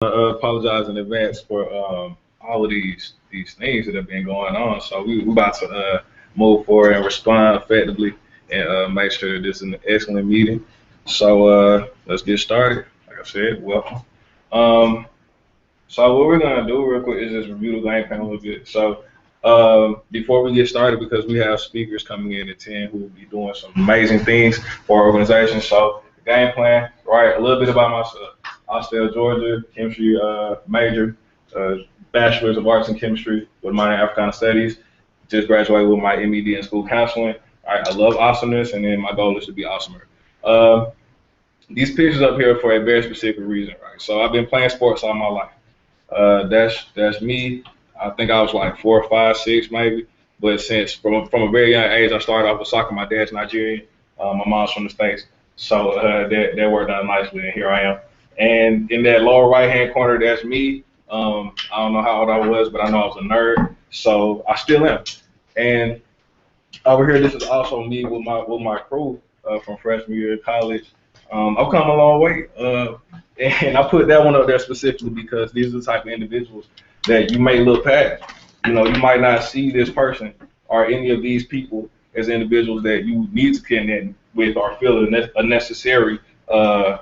Apologize in advance for all of these things that have been going on. So we about to move forward and respond effectively and make sure that this is an excellent meeting. So let's get started. Like I said, welcome. Um, so what we're gonna do real quick is just review the game plan a little bit. So before we get started, because we have speakers coming in at 10 who will be doing some amazing things for our organization. So the game plan, right? A little bit about myself. Austell, Georgia, chemistry major, uh, bachelor's of arts in chemistry with minor in Africana studies. Just graduated with my MED in school counseling. All right, I love awesomeness, and then my goal is to be awesomer. Um, these pictures up here are for a very specific reason, right? So I've been playing sports all my life. That's me. I think I was like 4, 5, 6 maybe. But since from a very young age, I started off with soccer. My dad's Nigerian. My mom's from the States. So that worked out nicely, and here I am. And in that lower right hand corner, that's me. I don't know how old I was, but I know I was a nerd. So I still am. And over here, this is also me with my crew from freshman year of college. I've come a long way, and I put that one up there specifically because these are the type of individuals that you may look past. You know, you might not see this person or any of these people as individuals that you need to connect with or feel a necessary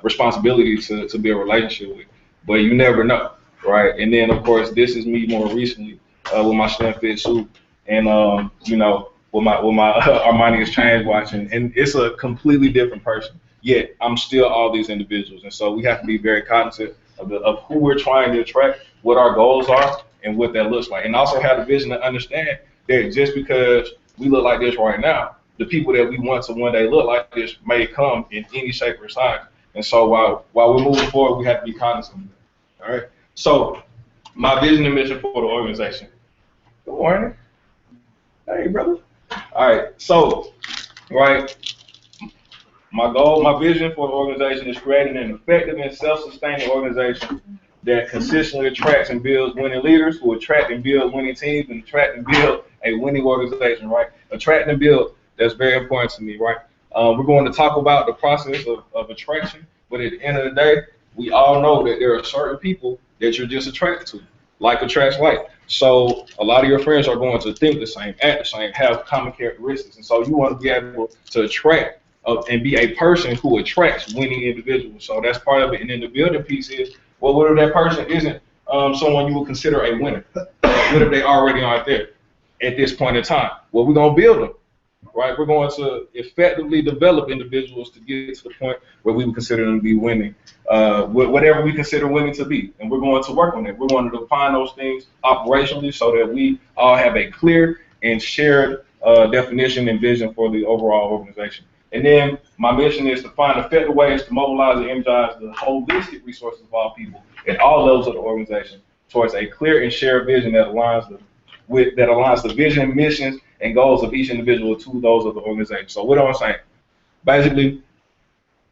responsibility to build a relationship with. But you never know, right? And then, of course, this is me more recently with my slim fit suit and with my Armani Exchange watch, and it's a completely different person. Yet I'm still all these individuals, and so we have to be very cognizant of who we're trying to attract, what our goals are, and what that looks like, and also have the vision to understand that just because we look like this right now, the people that we want to one day look like this may come in any shape or size. And so while we're moving forward, we have to be cognizant of that. All right. So my vision and mission for the organization. Good morning. Hey, brother. All right. So, right. My goal, my vision for the organization is creating an effective and self-sustaining organization that consistently attracts and builds winning leaders who attract and build winning teams and attract and build a winning organization, right? Attract and build, that's very important to me, right? We're going to talk about the process of attraction, but at the end of the day, we all know that there are certain people that you're just attracted to. Like attracts like. So a lot of your friends are going to think the same, act the same, have common characteristics. And so you want to be able to attract and be a person who attracts winning individuals. So that's part of it. And then the building piece is, well, what if that person isn't someone you would consider a winner? What if they already aren't there at this point in time? Well, we're going to build them, right? We're going to effectively develop individuals to get to the point where we would consider them to be winning, whatever we consider winning to be. And we're going to work on it. We're going to define those things operationally so that we all have a clear and shared definition and vision for the overall organization. And then my mission is to find effective ways to mobilize and energize the holistic resources of all people at all levels of the organization towards a clear and shared vision that aligns the vision, missions, and goals of each individual to those of the organization. So what am I saying? Basically,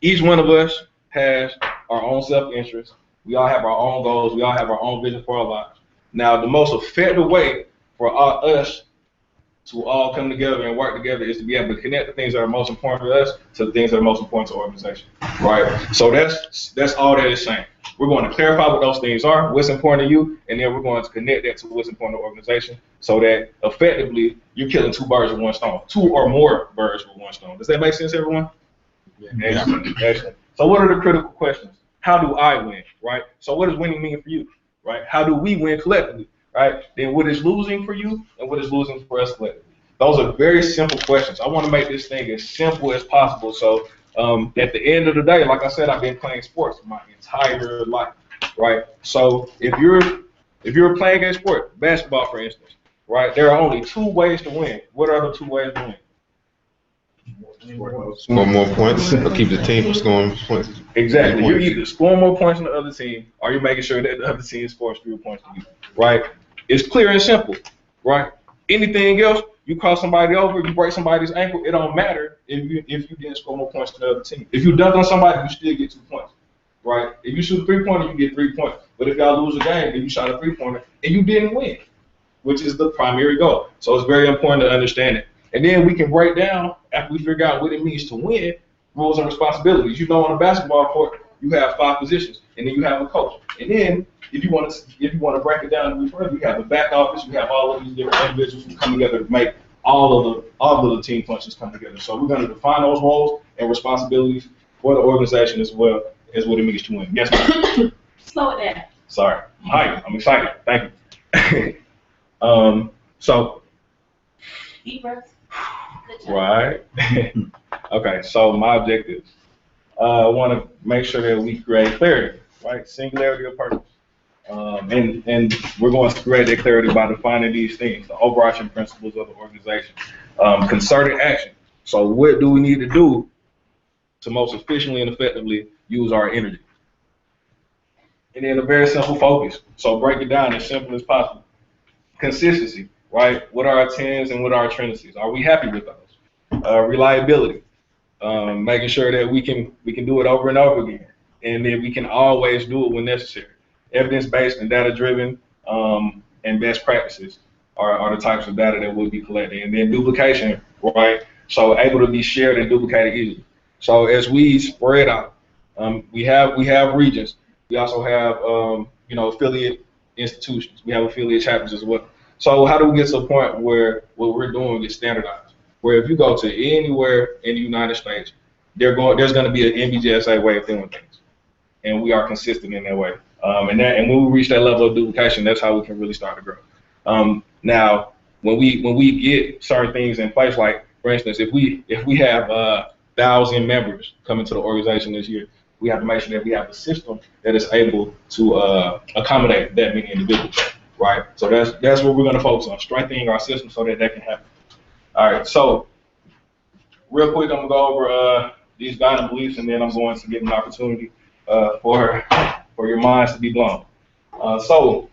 each one of us has our own self-interest. We all have our own goals. We all have our own vision for our lives. Now, the most effective way for us to all come together and work together is to be able to connect the things that are most important to us to the things that are most important to the organization, right? So that's all that is saying. We're going to clarify what those things are, what's important to you, and then we're going to connect that to what's important to the organization so that effectively you're killing two birds with one stone, two or more birds with one stone. Does that make sense, everyone? Yeah. Excellent. Excellent. So what are the critical questions? How do I win, right? So what does winning mean for you, right? How do we win collectively? Right? Then what is losing for you and what is losing for us collectively? Those are very simple questions. I want to make this thing as simple as possible. So at the end of the day, like I said, I've been playing sports my entire life, right? So if you're playing a sport, basketball for instance, right, there are only two ways to win. What are the two ways to win? Score more points or keep the team from scoring points. Exactly. You're either scoring more points than the other team or you're making sure that the other team scores fewer points than you, right? It's clear and simple, right? Anything else, you cross somebody over, you break somebody's ankle, it don't matter if you didn't score more points than the other team. If you dunk on somebody, you still get 2 points, right? If you shoot a three-pointer, you get 3 points. But if y'all lose a game and you shot a three-pointer and you didn't win, which is the primary goal. So it's very important to understand it. And then we can break down, after we figure out what it means to win, roles and responsibilities. You know, on a basketball court, you have 5 positions, and then you have a coach. And then if you want to break it down a bit further, you have the back office, you have all of these different individuals who come together to make all of the team functions come together. So we're going to define those roles and responsibilities for the organization as well as what it means to win. Yes, ma'am. Slow it down. Sorry, I'm hyped. I'm excited. Thank you. So. Deep breaths. Good job. Right. Okay, so my objectives. I want to make sure that we create clarity, right? Singularity of purpose. And we're going to create that clarity by defining these things, the overarching principles of the organization. Concerted action. So what do we need to do to most efficiently and effectively use our energy? And then a very simple focus. So break it down as simple as possible. Consistency, right? What are our tens and what are our tendencies? Are we happy with those? Reliability, making sure that we can do it over and over again, and then we can always do it when necessary. Evidence-based and data-driven and best practices are the types of data that we'll be collecting. And then duplication, right? So able to be shared and duplicated easily. So as we spread out, we have regions. We also have affiliate institutions. We have affiliate chapters as well. So how do we get to a point where what we're doing is standardized? Where if you go to anywhere in the United States, there's going to be an NBJSA way of doing things, and we are consistent in that way. And when we reach that level of duplication, that's how we can really start to grow. Now, when we get certain things in place, like for instance, if we have 1,000 members coming to the organization this year, we have to make sure that we have a system that is able to accommodate that many individuals, right? So that's what we're going to focus on, strengthening our system so that can happen. All right, so real quick, I'm going to go over these guiding beliefs, and then I'm going to give an opportunity for your minds to be blown. So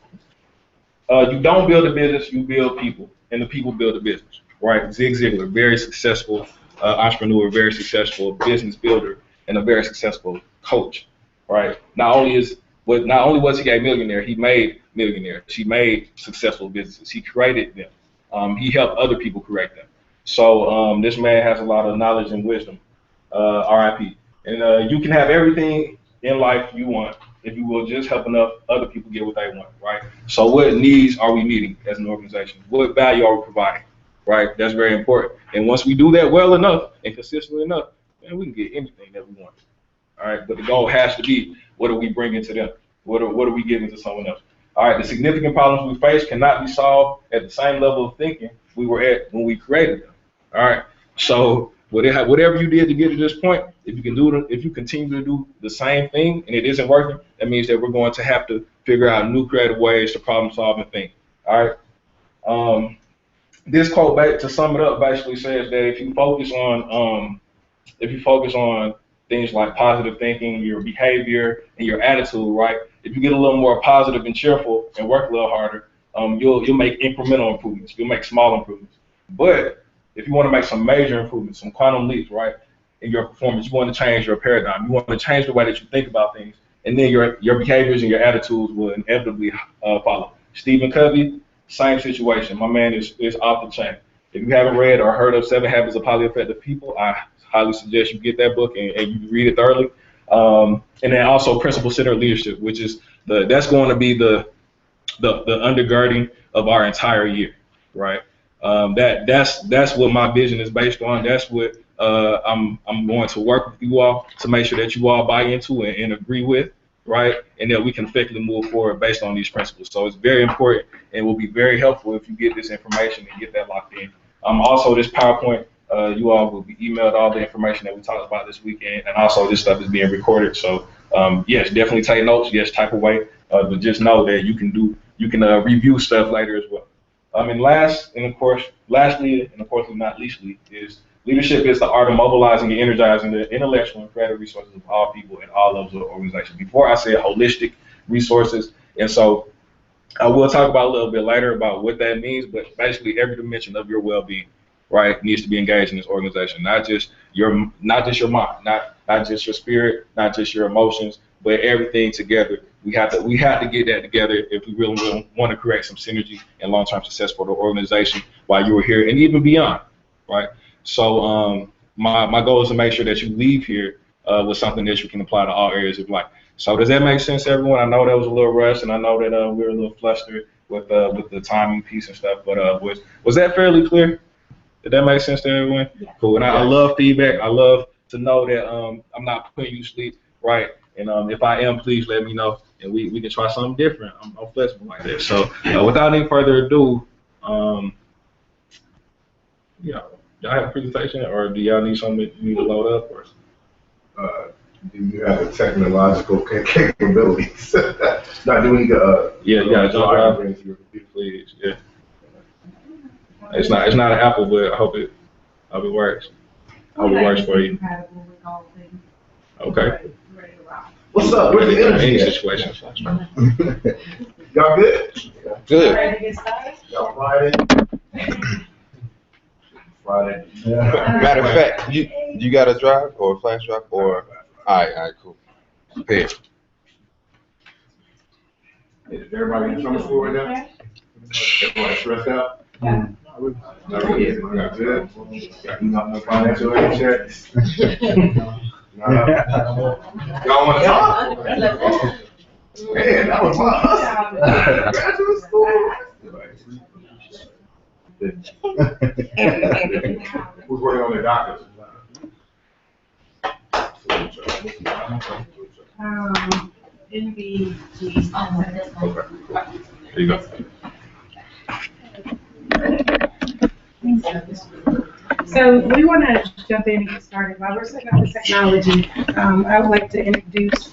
you don't build a business, you build people, and the people build a business, right? Zig Ziglar, very successful entrepreneur, very successful business builder, and a very successful coach, right? Not only was he a millionaire, he made millionaires. He made successful businesses. He created them. He helped other people create them. So this man has a lot of knowledge and wisdom, RIP. And you can have everything in life you want if you will just help enough other people get what they want, right? So what needs are we meeting as an organization? What value are we providing, right? That's very important. And once we do that well enough and consistently enough, then we can get anything that we want. All right, but the goal has to be, what are we bringing to them? What are we giving to someone else? All right, the significant problems we face cannot be solved at the same level of thinking we were at when we created them. All right, so whatever you did to get to this point, if you continue to do the same thing and it isn't working, that means that we're going to have to figure out new creative ways to problem solve and think. All right, this quote, to sum it up, basically says that if you focus on things like positive thinking, your behavior, and your attitude, right? If you get a little more positive and cheerful and work a little harder, you'll make incremental improvements. You'll make small improvements. But if you want to make some major improvements, some quantum leaps, right, in your performance, you want to change your paradigm. You want to change the way that you think about things, and then your behaviors and your attitudes will inevitably follow. Stephen Covey, same situation. My man is off the chain. If you haven't read or heard of 7 Habits of Highly Effective People, I highly suggest you get that book and you read it thoroughly. And then also Principle-Centered Leadership, which is that's going to be the undergirding of our entire year, right? That's what my vision is based on. That's what I'm going to work with you all to make sure that you all buy into and agree with, right? And that we can effectively move forward based on these principles. So it's very important and will be very helpful if you get this information and get that locked in. Also, this PowerPoint, you all will be emailed all the information that we talked about this weekend, and also this stuff is being recorded. So yes, definitely take notes. Yes, type away, but just know that you can review stuff later as well. And lastly, and of course not leastly, is leadership is the art of mobilizing and energizing the intellectual and creative resources of all people at all levels of the organization. Before I said holistic resources, and so I will talk about a little bit later about what that means, but basically every dimension of your well-being, right, needs to be engaged in this organization. Not just your mind, not just your spirit, not just your emotions, but everything together. We have to get that together if we really want to create some synergy and long-term success for the organization while you were here and even beyond, right? So my goal is to make sure that you leave here with something that you can apply to all areas of life. So does that make sense to everyone? I know that was a little rushed, and I know that we were a little flustered with the timing piece and stuff, but was that fairly clear? Did that make sense to everyone? Yeah. Cool. And I love feedback. I love to know that I'm not putting you to sleep, right? And if I am, please let me know, and we can try something different. I'm flexible like that. So without any further ado, y'all have a presentation, or do y'all need something you need to load up, or? Do you have the technological capabilities? Not doing Yeah, drive into your computer, please. Yeah. It's not an Apple, but I hope it works. I hope it works for you. Okay. What's up? Where's the energy Any at? situation. Y'all good? Good. Ready to get started? Y'all Friday? Friday. Matter of fact, you got a drive or a flash drive or? All right, cool. Pay it. Is everybody in summer school right now? Everybody stressed out? Not really. Y'all good? Y'all not no financial aid checks? Y'all want to talk? Man, that was my hustle. Graduate school. Who's working on their doctors? NVG. Okay. There you go. So we want to jump in and get started. While we're setting up the technology, I would like to introduce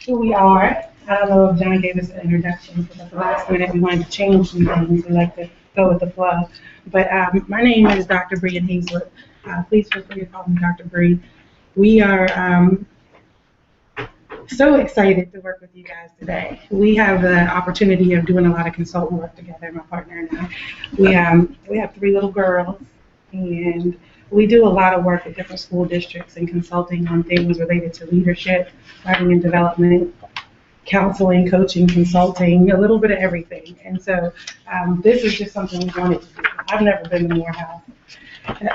who we are. I don't know if John gave us an introduction, because at the last minute we wanted to change some things. We like to go with the flow. But my name is Dr. Brian Hazlett. Please feel free to call me Dr. Bree. We are so excited to work with you guys today. We have the opportunity of doing a lot of consultant work together, my partner and I. We have 3 little girls, and we do a lot of work with different school districts and consulting on things related to leadership, learning and development, counseling, coaching, consulting, a little bit of everything. And so this is just something we wanted to do. I've never been to Morehouse.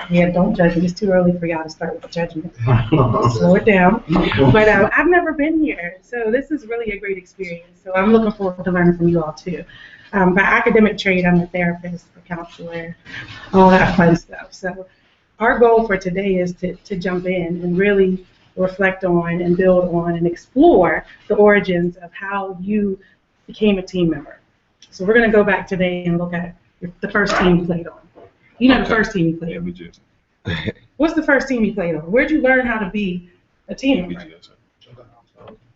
Yeah, don't judge me. It's too early for y'all to start with judgment. Slow it down. But I've never been here, so this is really a great experience. So I'm looking forward to learning from you all too. By academic trade, I'm a therapist, a counselor, all that fun stuff. So our goal for today is to jump in and really reflect on and build on and explore the origins of how you became a team member. So we're going to go back today and look at the first team you played on. You know, the first team you played on. What's the first team you played on? Where'd you learn how to be a team member?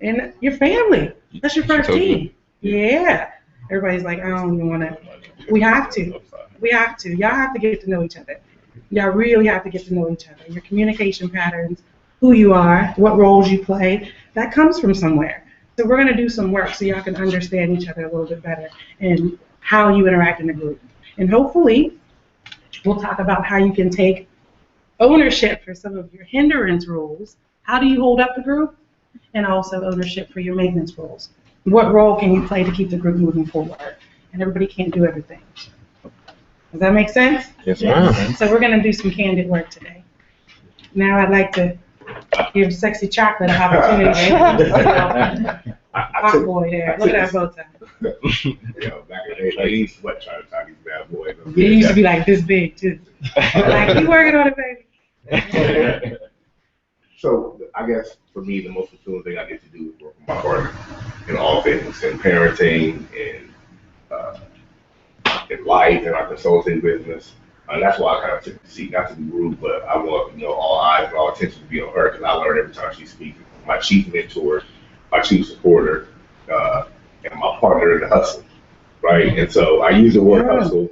And your family. That's your first team. Yeah. Everybody's like, I don't even want to. We have to. We have to. Y'all have to get to know each other. Y'all really have to get to know each other. Your communication patterns, who you are, what roles you play, that comes from somewhere. So we're going to do some work so y'all can understand each other a little bit better and how you interact in a group. And hopefully, we'll talk about how you can take ownership for some of your hindrance roles. How do you hold up the group? And also ownership for your maintenance roles. What role can you play to keep the group moving forward? And everybody can't do everything. Does that make sense? Yes, ma'am. So we're going to do some candid work today. Now I'd like to give Sexy Chocolate an opportunity. Hot boy there. Look at that bow tie. Back in the day, I used to try to tie these bad boys. It used to be like this big, too. Like, you working on it, baby? So I guess for me, the most fulfilling thing I get to do is work with my partner in all things, in parenting, in life, in our consulting business. And that's why I kind of took the seat, not to be rude, but I want all eyes and all attention to be on her, because I learn every time she speaks. My chief mentor, my chief supporter, and my partner in the hustle, right? And so I use the word hustle,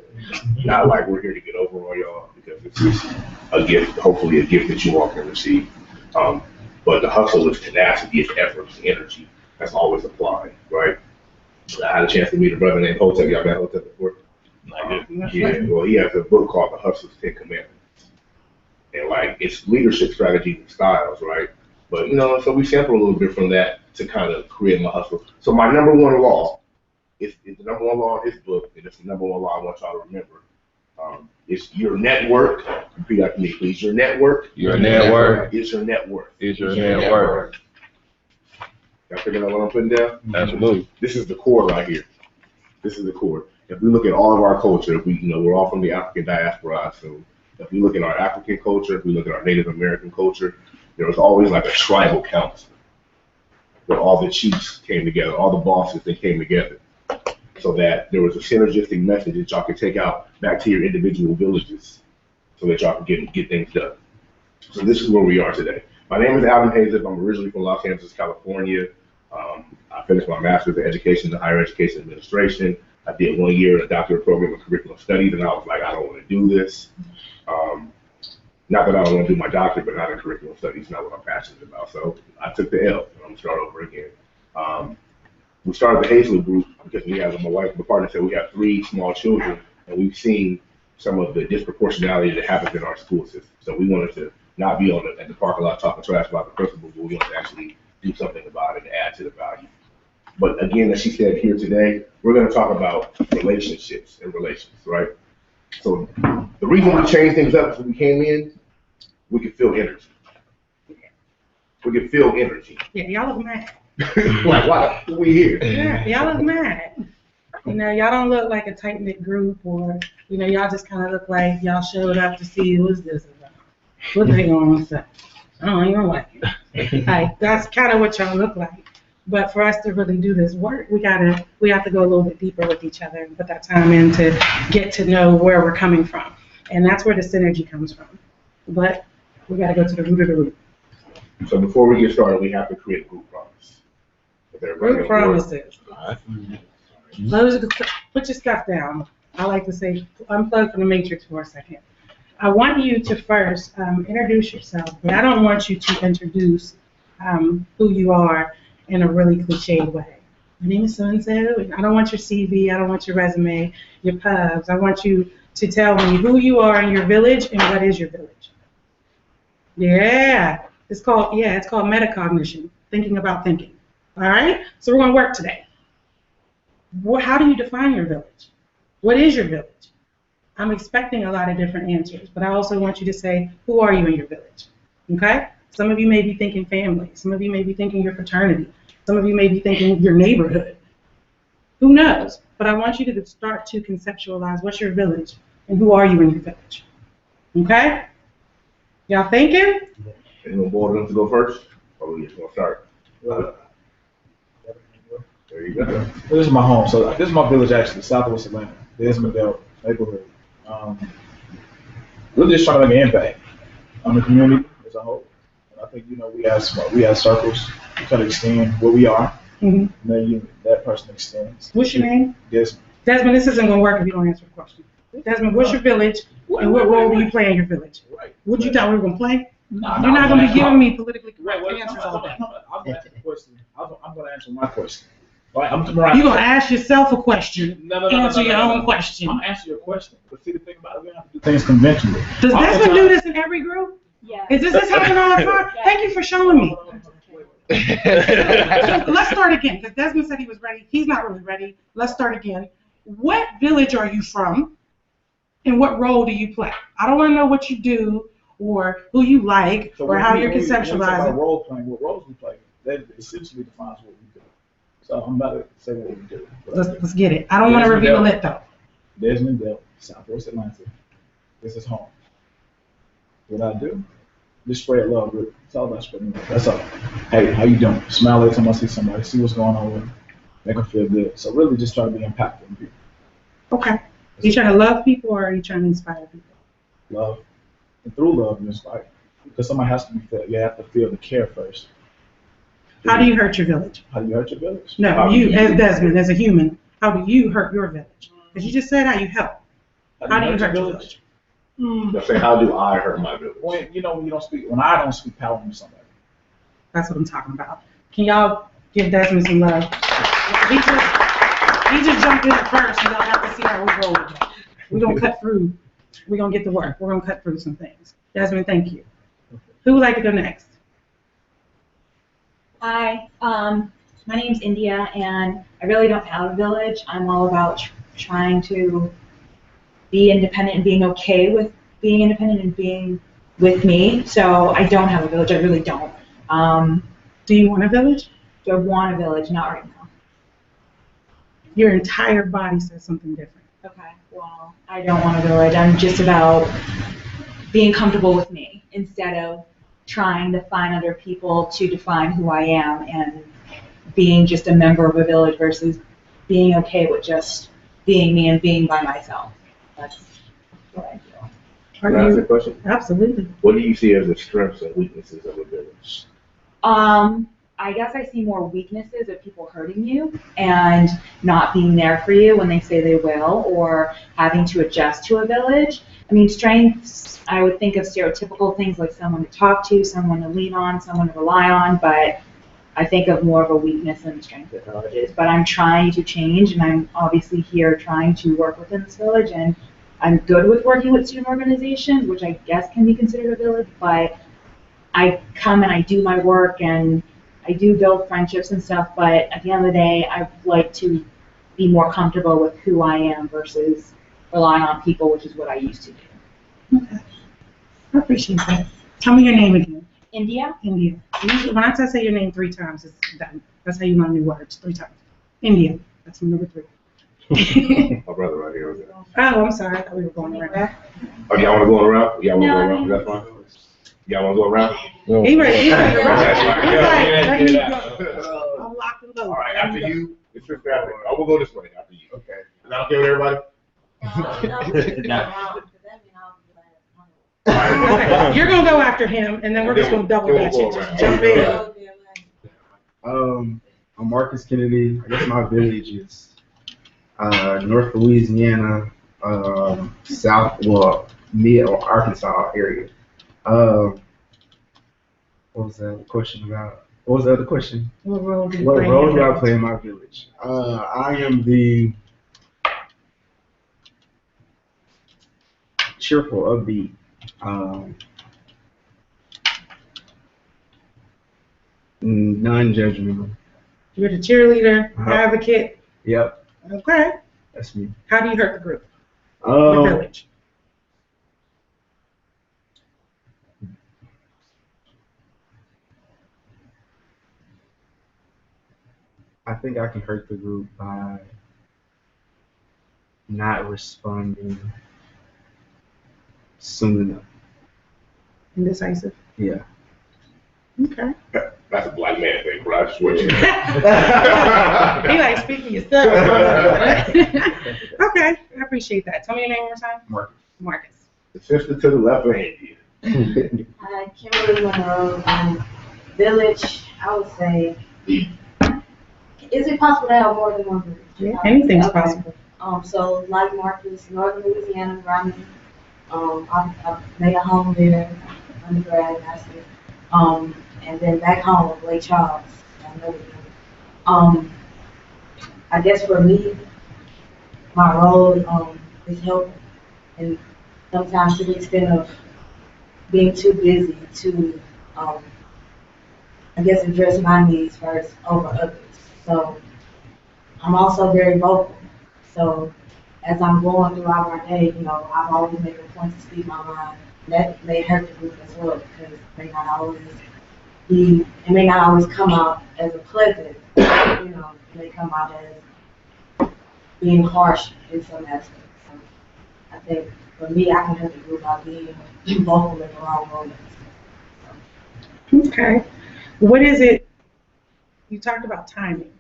not like we're here to get over on y'all, because it's just a gift, hopefully a gift that you all can receive. But the hustle is tenacity, it's effort, it's energy. That's always applied, right? I had a chance to meet a brother named Hotep. Y'all met Hotep before? Yeah, well, he has a book called The Hustler's 10 Commandments. And it's leadership strategies and styles, right? But, so we sample a little bit from that to kind of create my hustle. So my number one law is the number one law in his book, and it's the number one law I want y'all to remember. It's your network. Repeat after me, please. Your network. Your network Is your net worth. is your net worth. Y'all figuring out what I'm putting down? Absolutely. This is the core right here. This is the core. If we look at all of our culture, we're all from the African diaspora, so if we look at our African culture, if we look at our Native American culture, there was always like a tribal council where all the chiefs came together, all the bosses, they came together, so that there was a synergistic message that y'all could take out back to your individual villages so that y'all could get things done. So this is where we are today. My name is Alvin Hazel. I'm originally from Los Angeles, California. I finished my master's in education and higher education administration. I did 1 year in a doctorate program in curriculum studies, and I was like, I don't want to do this. Not that I don't want to do my doctorate, but not in curriculum studies, not what I'm passionate about. So I took the L, and I'm going to start over again. We started the Hazel group because we have, my partner said we have 3 small children, and we've seen some of the disproportionality that happens in our school system. So we wanted to not be at the parking lot talking trash about the principal, but we wanted to actually do something about it and add to the value. But again, as she said here today, we're going to talk about relationships and relations, right? So the reason we changed things up is when we came in, we could feel energy. We could feel energy. Yeah, y'all look mad. Like, why are we here? Yeah, y'all look mad. You know, y'all don't look like a tight-knit group, or, you know, y'all just kind of look like y'all showed up to see what's this about. What they going to say? I don't even like it. Like, that's kind of what y'all look like. But for us to really do this work, we have to go a little bit deeper with each other and put that time in to get to know where we're coming from. And that's where the synergy comes from. But we got to go to the root of the root. So before we get started, we have to create a group promise. Group promises. Put your stuff down. I like to say, unplug from the matrix for a second. I want you to first introduce yourself, but I don't want you to introduce who you are in a really cliched way. My name is so-and-so, and I don't want your CV, I don't want your resume, your pubs. I want you to tell me who you are in your village and what is your village. Yeah, it's called metacognition, thinking about thinking. All right, so we're going to work today. How do you define your village? What is your village? I'm expecting a lot of different answers, but I also want you to say, who are you in your village? Okay? Some of you may be thinking family. Some of you may be thinking your fraternity. Some of you may be thinking your neighborhood. Who knows? But I want you to start to conceptualize what's your village and who are you in your village. Okay? Y'all thinking? Anyone bold enough to go first? Or we just going to start? There you go. This is my home. So this is my village, actually, Southwest Atlanta. Desmondale neighborhood. We're just trying to make an impact on the community as a whole. And I think, you know, we have circles. We try to extend where we are. Mm-hmm. And then that person extends. What's your name? Desmond. Desmond, this isn't going to work if you don't answer the question. Desmond, what's your village and what role do you play in your village? Right. What you thought we were going to play? No, You're not going to be giving me politically correct Right, answers all day. I'm going to answer the question. I'm going to answer my question. Right, You're going to ask yourself a question, answer your own question. I'm answering your question. But see, the thing about it, we don't have to do things conventionally. Does Desmond do this in every group? Yeah. Is this happening all the time? Yeah. Thank you for showing me. So let's start again, because Desmond said he was ready. He's not really ready. Let's start again. What village are you from, and what role do you play? I don't want to know what you do or who you like or how you're conceptualizing. Role playing, what roles we play, that essentially defines what we do. So I'm about to say what we do. Let's get it. I don't want to reveal it though. Desmondale, Southwest Atlanta. This is home. What I do? Just spread love. It's all about spreading love. That's all. Hey, how you doing? Smile every time I see somebody. See what's going on with them. Make them feel good. So really just try to be impactful in people. Okay. Are you trying to love people or are you trying to inspire people? Love. And through love, you inspire. Because somebody has to be felt. You have to feel the care first. How do you hurt your village? How do you hurt your village? No, you as Desmond, as a human, how do you hurt your village? Because you just said how you help. How do you hurt your village? Let's say, how do I hurt my village? When you don't speak, when I don't speak power to somebody. That's what I'm talking about. Can y'all give Desmond some love? He just jumped in first, and y'all have to see how we roll with it. We're gonna cut through. We're gonna get to work. We're gonna cut through some things. Desmond, thank you. Who would like to go next? Hi, my name's India, and I really don't have a village. I'm all about trying to be independent and being okay with being independent and being with me. So I don't have a village. I really don't. Do you want a village? Do I want a village? Not right now. Your entire body says something different. Okay. Well, I don't want a village. I'm just about being comfortable with me instead of trying to find other people to define who I am and being just a member of a village versus being okay with just being me and being by myself. That's what I feel. Can I ask a question? Absolutely. What do you see as the strengths and weaknesses of a village? I guess I see more weaknesses of people hurting you and not being there for you when they say they will, or having to adjust to a village. I mean, strengths, I would think of stereotypical things like someone to talk to, someone to lean on, someone to rely on, but I think of more of a weakness than a strength with villages. But I'm trying to change, and I'm obviously here trying to work within this village, and I'm good with working with student organizations, which I guess can be considered a village, but I come and I do my work, and I do build friendships and stuff, but at the end of the day, I like to be more comfortable with who I am versus relying on people, which is what I used to do. Okay. I appreciate that. Tell me your name again. India? India. Usually, when I say your name 3 times, it's done. That's how you learn new words, 3 times. India. That's number 3. My brother right here. Oh, I'm sorry. I thought we were going around. Oh, y'all want to go around? Y'all want to No, go I around? mean- That's fine. Y'all want to go around? He ready. He's ready to rock. That's He's fine. like, let me go. I'm locked and loaded. All right, after you, it's your family. I will go this way after you. Okay. Is that okay with everybody? Okay, you're gonna go after him, and then we're just gonna double dutch it. Just jump in. I'm Marcus Kennedy. I guess my village is North Louisiana, mid or Arkansas area. What was that question about? What was the other question? What role do you What play in role your do I village? play in my village? I am the cheerful, upbeat, non-judgmental. You're the cheerleader, Uh-huh. advocate. Yep, Okay. that's me. How do you hurt the group, the village? I think I can hurt the group by not responding soon enough. Indecisive. Yeah. Okay. That's a black man thing, bro. I just want you to He like speaking yourself. Okay, I appreciate that. Tell me your name one more time. Marcus. Marcus. The sister to the left of India. Hi, Kimberly Monroe, village, I would say, is it possible to have more than one village? Yeah, anything's Okay. possible. So like Marcus, Northern Louisiana, Romney, I've made a home there, undergrad, master's, and then back home, Lake Charles, I know it. I guess for me, my role, is helping, and sometimes to the extent of being too busy to, I guess, address my needs first over others. So I'm also very vocal. So as I'm going throughout my day, I'm always making a point to speak my mind. That may hurt the group as well because it may not always come out as a pleasant, it may come out as being harsh in some aspects. So I think for me, I can help the group by being vocal in the wrong moments. Okay. What is it? You talked about timing.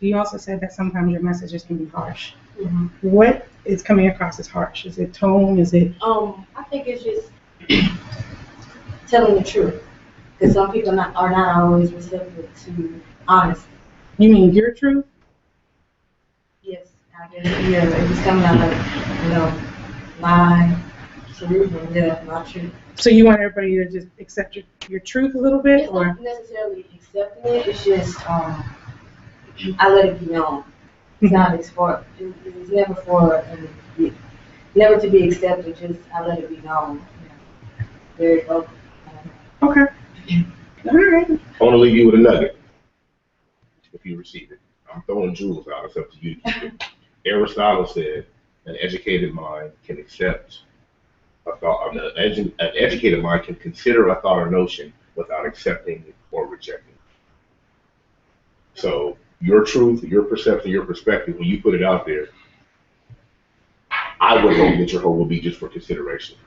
You also said that sometimes your messages can be harsh. Mm-hmm. What is coming across as harsh? Is it tone? Is it? I think it's just telling the truth. Because some people are not always receptive to honesty. You mean your truth? Yes, I guess, yeah, it's coming out of, my truth and my truth. So you want everybody to just accept your truth a little bit, It's or? not necessarily accepting it, it's just, I let it be known. It's not, it's never never to be accepted, just I let it be known. Very vocal. Okay. All right. I want to leave you with a nugget. If you receive it, I'm throwing jewels out. It's up to you. Aristotle said, an educated mind can accept a thought, an educated mind can consider a thought or notion without accepting it or rejecting it. So your truth, your perception, your perspective, when you put it out there, I would hope that your hope will be just for consideration,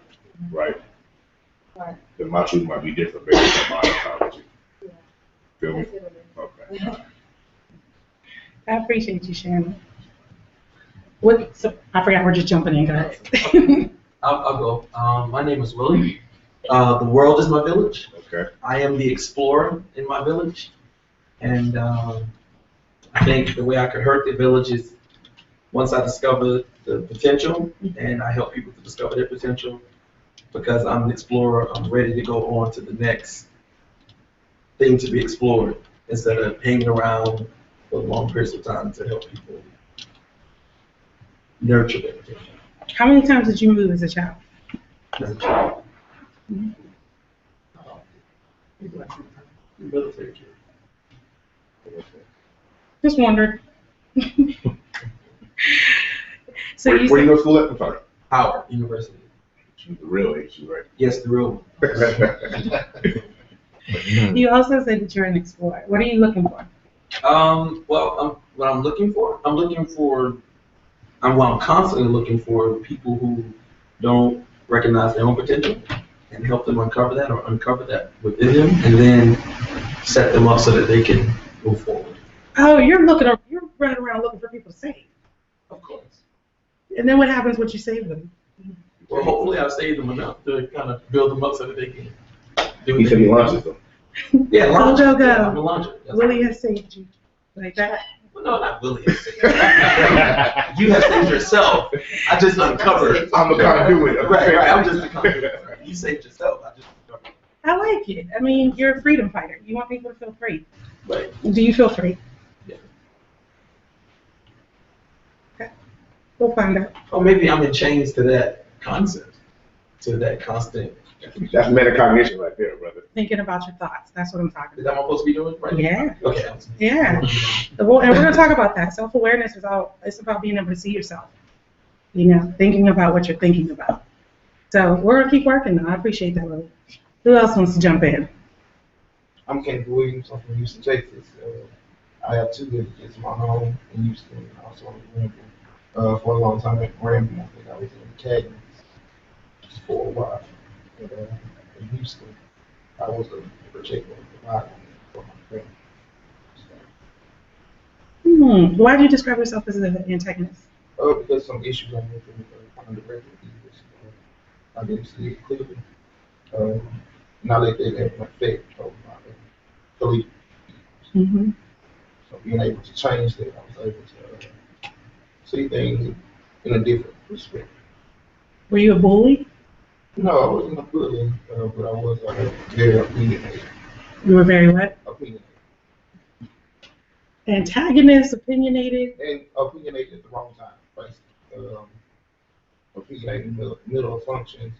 right? Right. Then my truth might be different based on my psychology. Yeah. Feel me? Considerably. Okay. I appreciate you sharing. So, I forgot we're just jumping in, guys. I'll go. My name is Willie. The world is my village. Okay. I am the explorer in my village. And I think the way I could hurt the village is once I discover the potential and I help people to discover their potential. Because I'm an explorer, I'm ready to go on to the next thing to be explored instead of hanging around for long periods of time to help people nurture their potential. How many times did you move as a child? As a child. Military kid. Just wondered. So Where do you go to school at? I'm sorry. Howard University. The real issue, right? Yes, the real one. You also said that you're an explorer. What are you looking for? What I'm looking for, I'm constantly looking for people who don't recognize their own potential and help them uncover that or uncover that within them and then set them up so that they can move forward. Oh, you're running around looking for people to save. Of course. And then what happens once you save them? Well, hopefully I've saved them enough to kind of build them up so that they can do He said he launches them. Yeah, launch. Go. Yeah, I'm a launcher. Willie has saved you. Like that. Well, no, not Willie. You have saved yourself. I just uncovered. I'm a conduit. Right. I'm just a conduit. You saved yourself. I just uncovered. I like it. I mean, you're a freedom fighter. You want people to feel free. Right. Do you feel free? Yeah. Okay. We'll find out. Or maybe I'm in chains to that concept, to that constant. That's metacognition right there, brother. Thinking about your thoughts. That's what I'm talking Is that what I'm supposed to be doing right Yeah. now? Okay. Yeah. Well, and we're going to talk about that. Self-awareness it's about being able to see yourself. You know, thinking about what you're thinking about. So we're going to keep working though. I appreciate that, Willie. Who else wants to jump in? I'm Kenneth Williams. I'm from Houston, Texas. I have two villages, my home in Houston and also in Ramble. For a long time at Ramble, I think I was in Cadence for a while. But, in Houston, I was a protector and provider for my family. Why do you describe yourself as an antagonist? Because some issues I went through undergraduate years. I didn't see it clearly. And I let that have an effect on my belief. Mm-hmm. So being able to change that, I was able to see things in a different perspective. Were you a bully? No, I wasn't a bully, but I was very opinionated. You were very what? Opinionated. Antagonist, opinionated. And opinionated at the wrong time, basically. Opinionated middle of functions.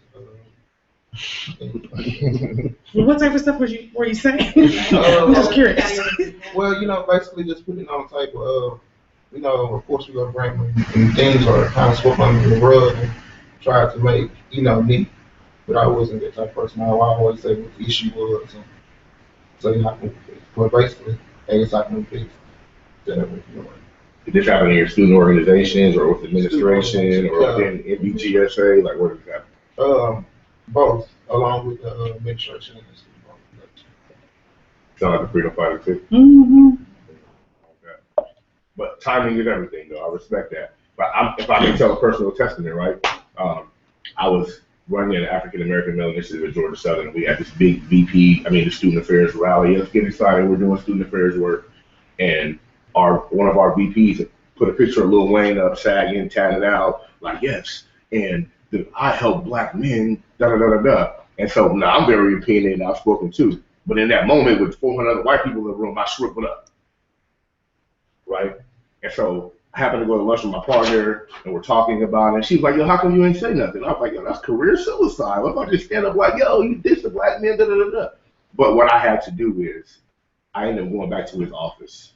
What type of stuff were you saying? I'm just curious. Well, basically just putting on the table of, of course we go to Grambling and things are kind of swept under the rug and try to make, neat. But I wasn't that type of person. I always say what the issue was. And so I can fix it. But basically, I guess I can fix it. Did this happen in your student organizations or with administration or within NBGSA? Like, where did it happen? Both, along with the administration and the student organization. Sound like a freedom fighter too. Mm-hmm. Okay. But timing is everything, though. I respect that. But if I can tell a personal testament, right? I was running an African American Male Initiative at Georgia Southern. We had this big the Student Affairs rally. Let's get excited. We're doing student affairs work. And one of our VPs put a picture of Lil Wayne up, sagging, tatted out, like, yes. And I help black men, da-da-da-da-da. And so now I'm very opinionated and outspoken too. But in that moment with 400 other white people in the room, I shriveled up. Right? And so I happened to go to lunch with my partner and we're talking about it. And she was like, yo, how come you ain't say nothing? I was like, yo, that's career suicide. What if I just stand up like, yo, you diss the black men, da-da-da-da. But what I had to do is I ended up going back to his office,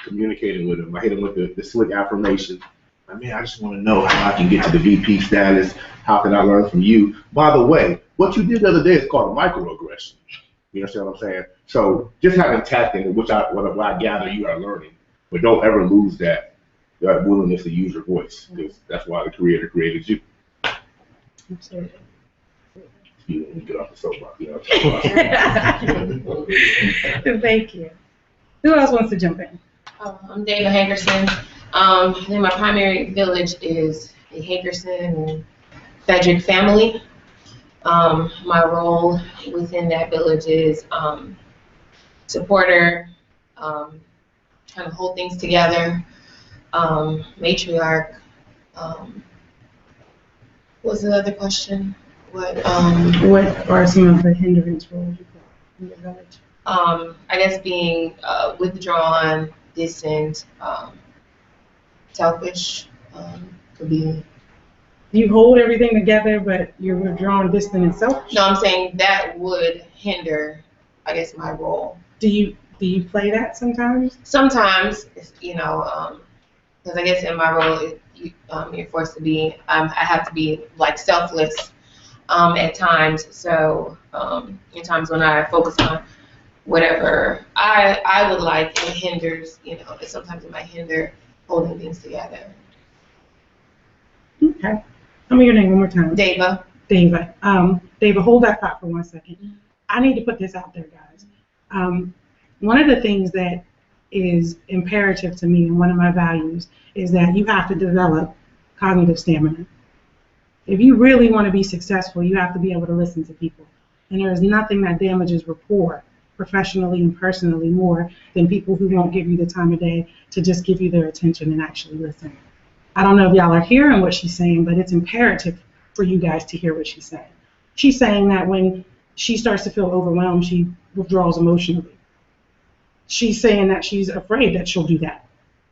communicating with him. I hit him with the slick affirmation. I mean, I just want to know how I can get to the VP status. How can I learn from you? By the way, what you did the other day is called a microaggression. You understand what I'm saying? So just having tacting, what I gather you are learning, but don't ever lose that willingness to use your voice, because that's why the Creator created you. Absolutely. You don't get off the soapbox. You know. Thank you. Who else wants to jump in? I'm David Hankerson. I think my primary village is the Hankerson and Frederick family. My role within that village is supporter, trying to hold things together, matriarch. What's the other question? What are some of the hindrance roles you play in your village? I guess being withdrawn, distant, selfish, could be. You hold everything together, but you're withdrawn, distant, and selfish? No, I'm saying that would hinder, I guess, my role. Do you play that sometimes? Sometimes, you know, because I guess in my role, you're forced to be, I have to be like selfless at times. So in times when I focus on whatever I would like, it hinders, you know, sometimes it might hinder holding things together. Okay. Tell me your name one more time. Dava. Dava. Dava, hold that thought for 1 second. I need to put this out there, guys. One of the things that is imperative to me and one of my values is that you have to develop cognitive stamina. If you really want to be successful, you have to be able to listen to people. And there is nothing that damages rapport professionally and personally more than people who won't give you the time of day to just give you their attention and actually listen. I don't know if y'all are hearing what she's saying, but it's imperative for you guys to hear what she's saying. She's saying that when she starts to feel overwhelmed, she withdraws emotionally. She's saying that she's afraid that she'll do that.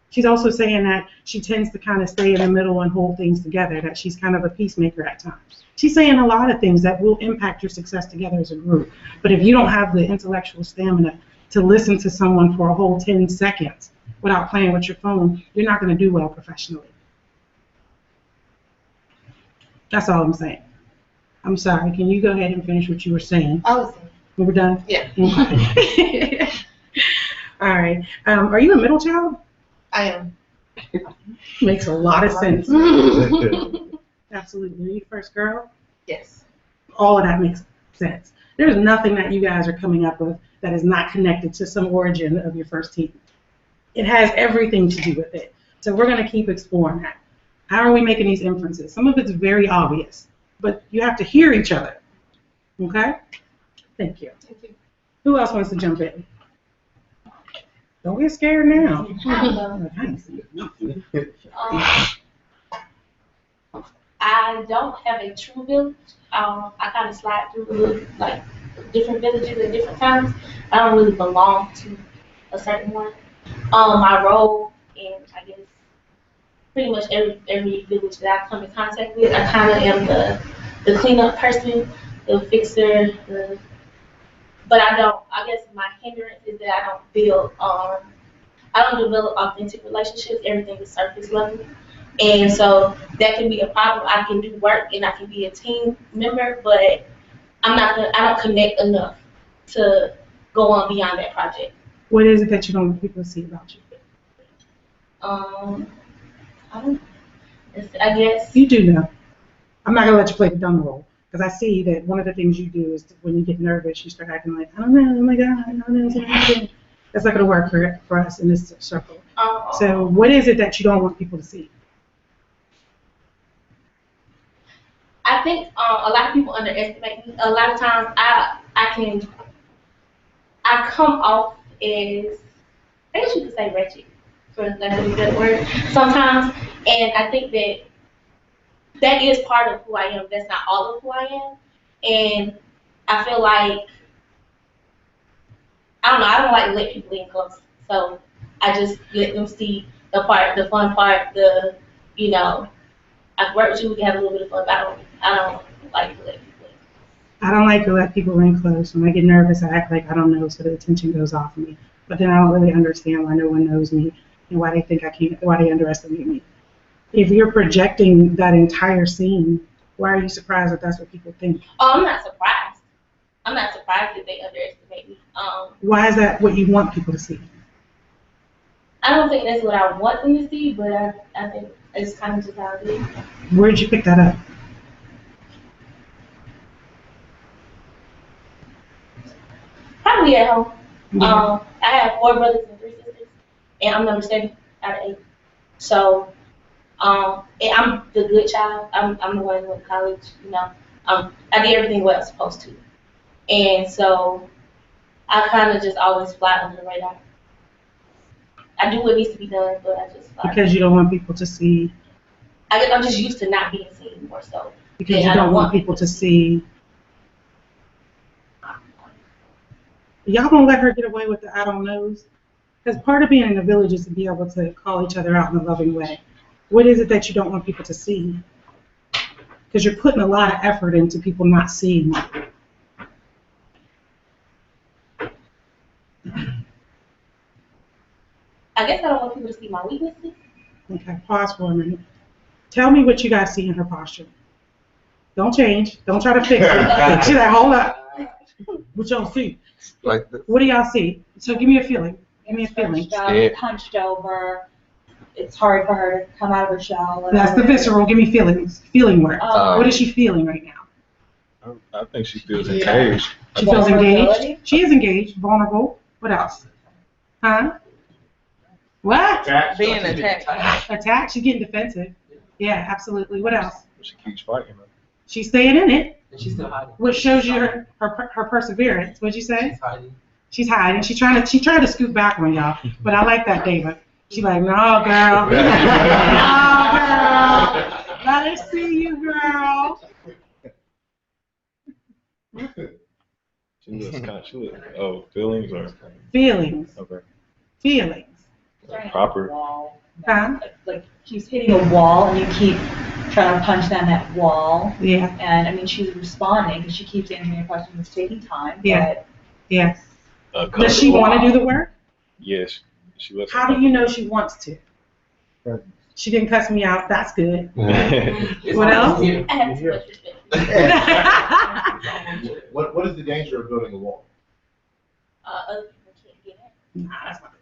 She's also saying that she tends to kind of stay in the middle and hold things together, that she's kind of a peacemaker at times. She's saying a lot of things that will impact your success together as a group. But if you don't have the intellectual stamina to listen to someone for a whole 10 seconds without playing with your phone, you're not going to do well professionally. That's all I'm saying. I'm sorry. Can you go ahead and finish what you were saying? We're done? Yeah. Okay. All right. Are you a middle child? I am. Makes a lot of sense. Absolutely. Are you the first girl? Yes. All of that makes sense. There's nothing that you guys are coming up with that is not connected to some origin of your first teen. It has everything to do with it. So we're going to keep exploring that. How are we making these inferences? Some of it's very obvious, but you have to hear each other. Okay? Thank you. Thank you. Who else wants to jump in? Don't get scared now. I don't have a true village. I kind of slide through like different villages at different times. I don't really belong to a certain one. My role in, I guess, pretty much every village that I come in contact with, I kind of am the cleanup person, the fixer, but I guess my hindrance is that I don't develop authentic relationships. Everything is surface level. And so that can be a problem. I can do work and I can be a team member, but I don't connect enough to go on beyond that project. What is it that you don't want people to see about you? I guess. You do know. I'm not gonna let you play the dumb role, because I see that one of the things you do is when you get nervous, you start acting like, I don't know, oh my God, I don't know. That's not gonna work for us in this circle. So what is it that you don't want people to see? I think a lot of people underestimate me. A lot of times I come off as, I guess you could say wretched, for lack of a better word, sometimes. And I think that is part of who I am. That's not all of who I am. And I feel like, I don't like to let people in close. So I just let them see the fun part, I work with you, we can have a little bit of fun, but I don't like to let people in. I don't like to let people in close. When I get nervous, I act like I don't know, so the attention goes off of me. But then I don't really understand why no one knows me and why they think why they underestimate me. If you're projecting that entire scene, why are you surprised that that's what people think? Oh, I'm not surprised. I'm not surprised that they underestimate me. Why is that what you want people to see? I don't think that's what I want them to see, but I think it's kind of just how it is. Where'd you pick that up? Probably at home. Yeah. I have 4 brothers and 3 sisters, and I'm number 7 out of 8. So, and I'm the good child. I'm the one who went to college. You know, I did everything what I was supposed to, and so I kind of just always fly under the radar. I do what needs to be done, but I just fly. Because you don't want people to see. I guess I'm just used to not being seen more so. Because you don't want people to see. Y'all gonna let her get away with the I don't knows? Because part of being in a village is to be able to call each other out in a loving way. What is it that you don't want people to see? Because you're putting a lot of effort into people not seeing you. I guess I don't want people to see my weaknesses. Okay, pause for a minute. Tell me what you guys see in her posture. Don't change. Don't try to fix it. She's like, hold up. What y'all see? Like this. What do y'all see? So give me a feeling. Give me a feeling. Scared. Hunched over. It's hard for her to come out of her shell. That's the visceral. Give me feelings. Feeling work. Um, What is she feeling right now? I think she feels engaged. She feels engaged. Vulnerability? She is engaged. Vulnerable. What else? Huh? What? Being attacked. Attacked. She's getting defensive. Yeah, absolutely. What else? She keeps fighting. She's staying in it, And she's still hiding. which shows you her perseverance. What'd you say? She's hiding. She's hiding. She tried to scoot back on y'all, but I like that, David. She's like, no, girl. No, girl. Let us see you, girl. She looks kind of, feelings or, Feelings. okay. Feelings. Proper. Wall. Huh? Like she's hitting a wall and you keep trying to punch down that wall. Yeah. And I mean, she's responding because she keeps answering your questions. It's taking time. Yeah. Yes. Cover Does she the want to wall. do the work? Yes. She lets How do you know she wants to? She didn't cuss me out. That's good. What else? I have too much respect. What is the danger of building a wall? Other people can't get it. Nah, that's not the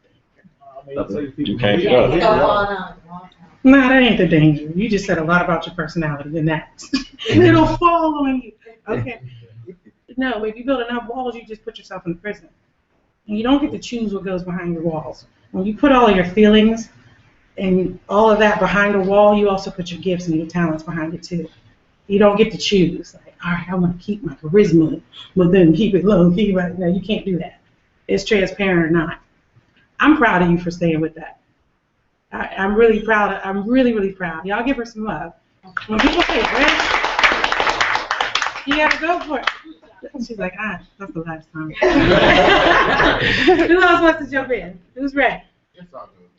You can't get up. Nah, that ain't the danger. You just said a lot about your personality in that. It'll fall on you. Okay. No, if you build enough walls, you just put yourself in prison. And you don't get to choose what goes behind your walls. When you put all of your feelings and all of that behind a wall, you also put your gifts and your talents behind it too. You don't get to choose. Like, all right, I want to keep my charisma, but then keep it low key. Right? No, you can't do that. It's transparent or not. I'm proud of you for staying with that. I'm really proud. I'm really, really proud. Y'all give her some love. When people say, Rich, you gotta go for it. She's like, that's the last time. Who else wants to jump in? Who's ready? Yes, I'll do it.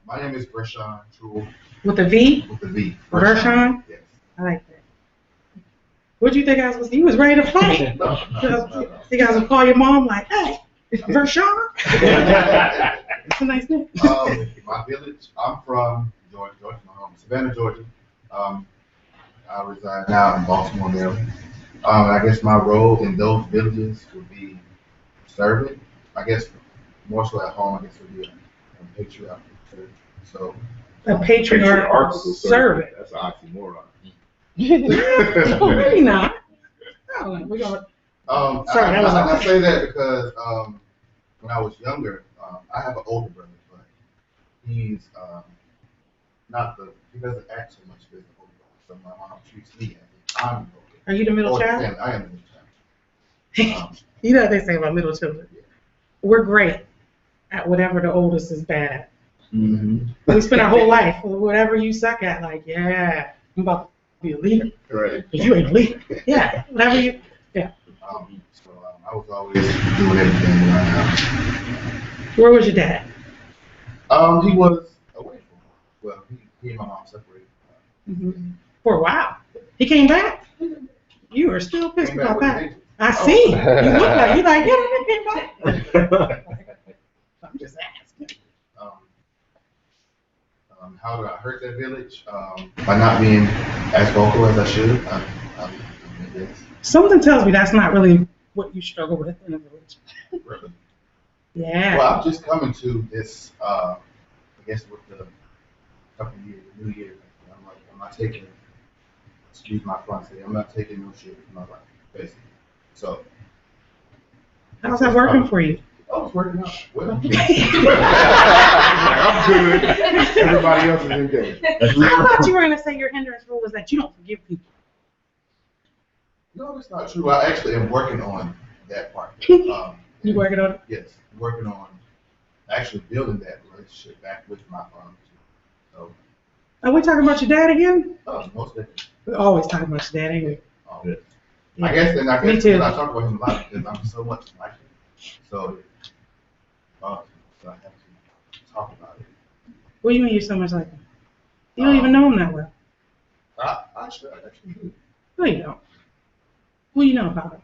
My name is Vershawn True. With a V? With the V. Vershawn? Yes. I like that. What'd you think I was? You was ready to fight. No. You guys will call your mom like, hey, Vershawn? It's a nice name. My village, I'm from Georgia, Savannah, Georgia. I reside now in Baltimore, Maryland. I guess my role in those villages would be servant. I guess more so at home, I guess would be a patriarch. So A patriarchal servant. That's an oxymoron. Maybe not. Oh, we're gonna. Sorry, that was I say that because when I was younger, I have an older brother, but he's he doesn't act so much as the older brother. So my mom treats me as if I'm the older. Are you the middle child? Yeah, I am the middle child. You know what they say about middle children. We're great at whatever the oldest is bad at. Mm-hmm. We spend our whole life with whatever you suck at, like, yeah, I'm about to be a leader. Right. But you ain't a leader. Yeah, whatever you, yeah. So I was always doing everything around the house. Where was your dad? He was away from home. Well, he and my mom separated. Mm-hmm. For a while. He came back? You were still pissed Came back about with that. a vengeance. I see. You look like, you like, yeah, that came back. I'm just asking. how do I hurt that village? By not being as vocal as I should. Yes. Something tells me that's not really what you struggle with in a village. Really? Yeah. Well, I'm just coming to this, I guess with the couple of years, the new year. I'm like, I'm not taking, excuse my fluency, I'm not taking no shit from my life, basically. So. How's that working for you? Oh, it's working out. Well, I'm good. Everybody else is engaged. I thought you were going to say your hindrance rule is that you don't forgive people. No, that's not true. I actually am working on that part. You working on it? Yes, I'm working on actually building that relationship back with my father. So. Are we talking about your dad again? Oh, most definitely. We always talk about your dad, ain't we? Oh, yeah. I guess, and I Me guess too. I talk about him a lot because I'm so much like him. So I have to talk about it. What do you mean you're so much like him? You don't even know him that well. I actually do. No, you don't. Who you know about him?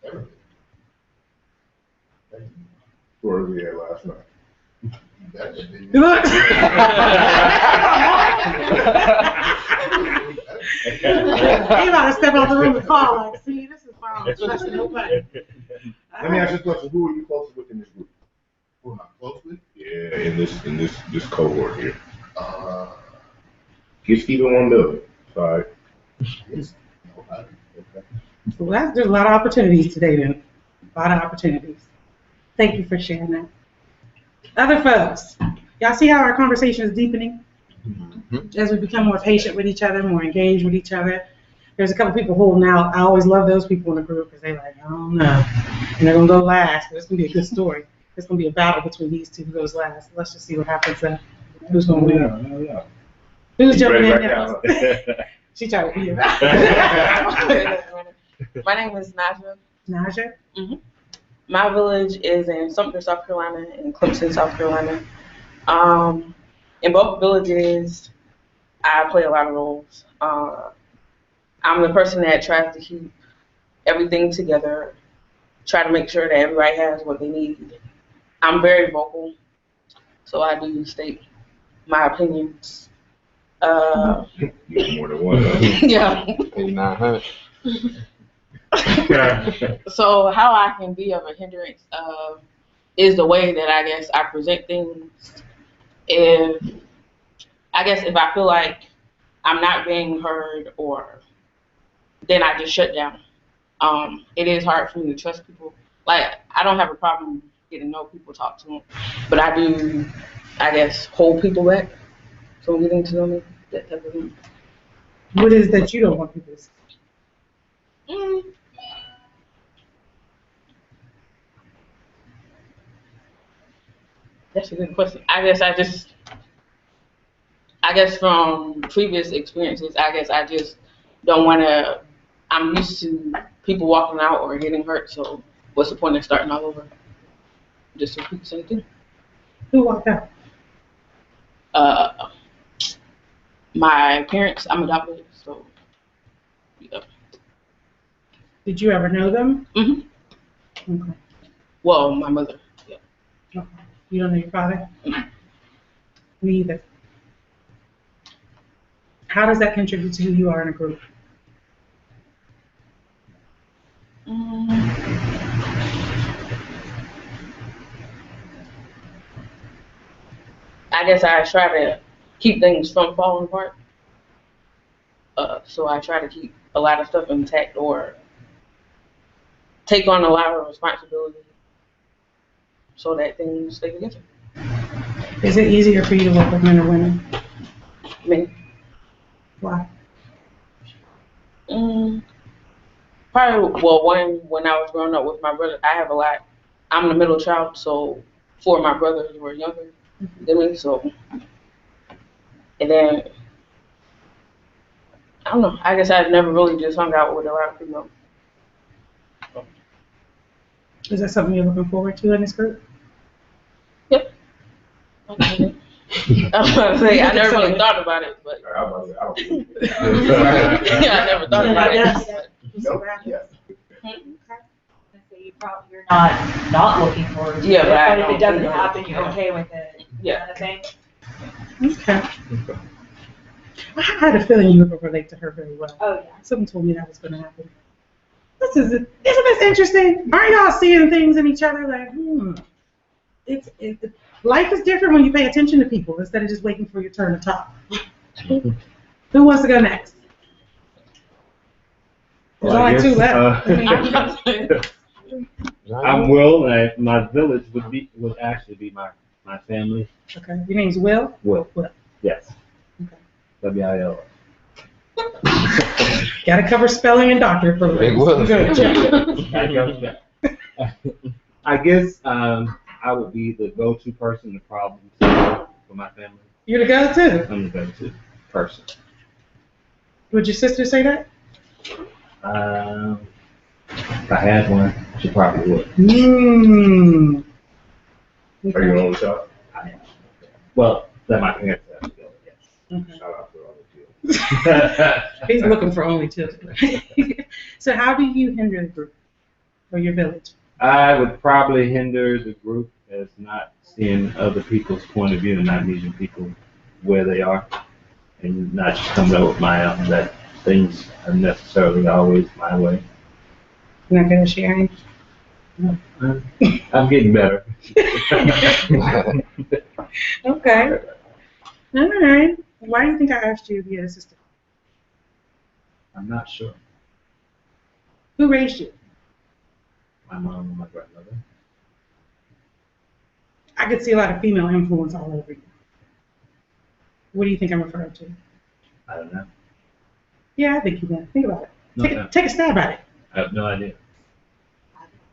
Everything. Where was we at last night? That just didn't- Look. He about to step out the room and call, like, see, this is why I'm trusting nobody. Let me ask you a question. Who are you closest with in this group? Who am I close with? Yeah, in this cohort here. Just keep it on middle. Sorry. Yes. Nobody. Okay. Well, there's a lot of opportunities today, then. A lot of opportunities. Thank you for sharing that. Other folks, y'all see how our conversation is deepening? As we become more patient with each other, more engaged with each other. There's a couple people holding out. I always love those people in the group because they're like, I don't know. And they're going to go last, but it's going to be a good story. It's going to be a battle between these two who goes last. Let's just see what happens. Who's going to win? Yeah. Who's jumping in Right there? She tried to be here. My name is Naja. Naja? Mm-hmm. My village is in Sumter, South Carolina, and Clemson, South Carolina. In both villages, I play a lot of roles. I'm the person that tries to keep everything together, try to make sure that everybody has what they need. I'm very vocal, so I do state my opinions. You have more than one. Yeah. 8,900. So how I can be of a hindrance is the way that I guess I present things. If I feel like I'm not being heard, or then I just shut down. It is hard for me to trust people. Like, I don't have a problem getting to know people, talk to them, but I do, I guess, hold people back from getting to know me, that type of thing. What is that you don't want people to see? That's a good question. I guess from previous experiences, I just don't want to, I'm used to people walking out or getting hurt, so what's the point of starting all over? Just repeat the same thing. Who walked out? My parents, I'm adopted, so, yeah. Did you ever know them? Mm-hmm. Okay. Well, my mother, yeah. Okay. You don't know your father? Mm-hmm. Me either. How does that contribute to who you are in a group? I guess I try to keep things from falling apart. So I try to keep a lot of stuff intact or take on a lot of responsibility so that things stay together. Is it easier for you to work with men or women? Men. Why? Probably, well, when I was growing up with my brother, I have a lot. I'm the middle child, so 4 of my brothers were younger than me, so. And then, I don't know, I guess I've never really just hung out with a lot of females. Is that something you're looking forward to in this group? Yep. I was gonna say, I never really thought about it, but. Yeah, I never thought about it. Nope. Yeah. You're not looking forward to Yeah, it, but I but if it don't doesn't think happen, so. you're okay with it. Yeah. Kind of thing. Okay. I had a feeling you would relate to her very well. Oh, yeah. Something told me that was going to happen. Isn't this interesting? Aren't y'all seeing things in each other like, life is different when you pay attention to people instead of just waiting for your turn to talk. Who wants to go next? There's only two left. I'm Will, and my village would actually be my family. Okay. Your name's Will? Will. Will. Yes. Okay. W-I-L. Gotta cover spelling and doctor for Big Will. I guess I would be the go-to person, the problem solver for my family. You're the go-to? I'm the go-to person. Would your sister say that? If I had one, she probably would. Are you an only child? I am. Well, that my parents have to go, yes. Okay. Shout out to all the kids. He's looking for only children. So how do you hinder the group or your village? I would probably hinder the group as not seeing other people's point of view and not meeting people where they are, and not just coming up with my own, that things are necessarily always my way. You're not good at sharing? No. I'm getting better. Okay. All right. Why do you think I asked you to be an assistant? I'm not sure. Who raised you? My mom and my grandmother. I could see a lot of female influence all over you. What do you think I'm referring to? I don't know. Yeah, I think you do. Think about it. No, Take a stab at it. I have no idea.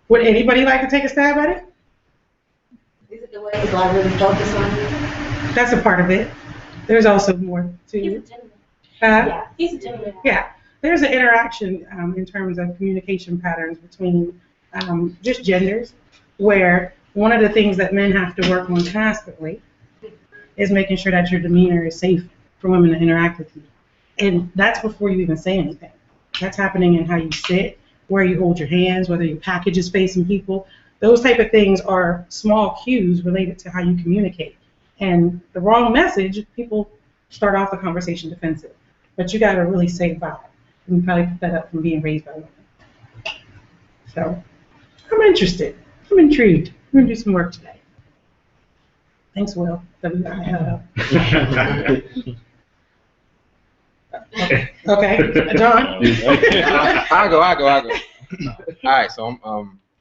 Would anybody like to take a stab at it? Is it the way people are really focused on you? That's a part of it. There's also more to He's a it. gentleman. Yeah. He's a gentleman. Yeah. There's an interaction in terms of communication patterns between just genders, where one of the things that men have to work on constantly is making sure that your demeanor is safe for women to interact with you. And that's before you even say anything. That's happening in how you sit, where you hold your hands, whether your package is facing people. Those type of things are small cues related to how you communicate. And the wrong message, people start off the conversation defensive. But you got to really say vibe. And you probably pick that up from being raised by women. So I'm interested. I'm intrigued. We're going to do some work today. Thanks, Will. W-I-L-L. Okay, John. I go. All right, so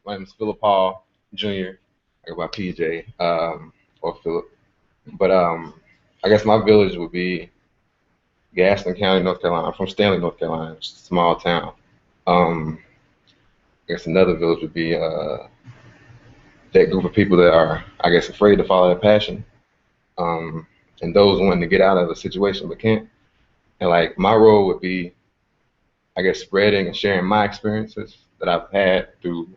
my name is Philip Paul Jr. I go by PJ or Philip, but I guess my village would be Gaston County, North Carolina. I'm from Stanley, North Carolina, which is a small town. I guess another village would be that group of people that are, I guess, afraid to follow their passion, and those wanting to get out of the situation but can't. And like my role would be, I guess, spreading and sharing my experiences that I've had through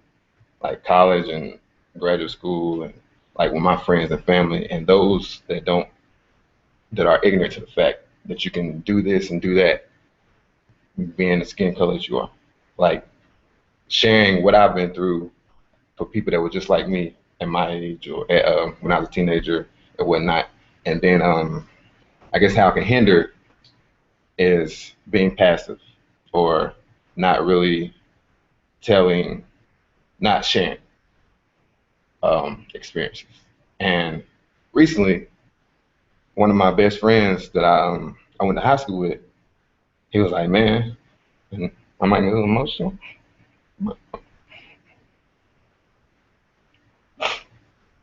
like college and graduate school and like with my friends and family, and those that are ignorant to the fact that you can do this and do that being the skin color that you are. Like sharing what I've been through for people that were just like me at my age or when I was a teenager and whatnot. And then I guess how it can hinder is being passive or not really not sharing experiences. And recently, one of my best friends that I went to high school with, he was like, man, and I might get a little emotional.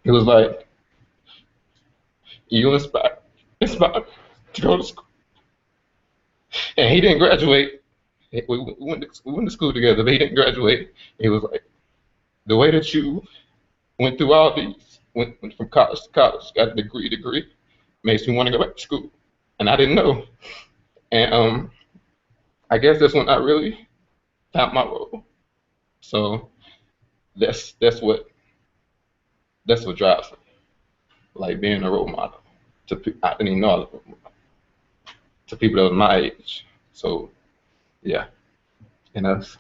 He was like, you inspired me to go to school. And he didn't graduate. We went to school together, but he didn't graduate. He was like, the way that you went through all these, went from college to college, got a degree, makes me want to go back to school. And I didn't know. And I guess that's when I really found my role. So that's what drives me. Like being a role model I didn't even know I was a role model to people that was my age. So yeah. And us.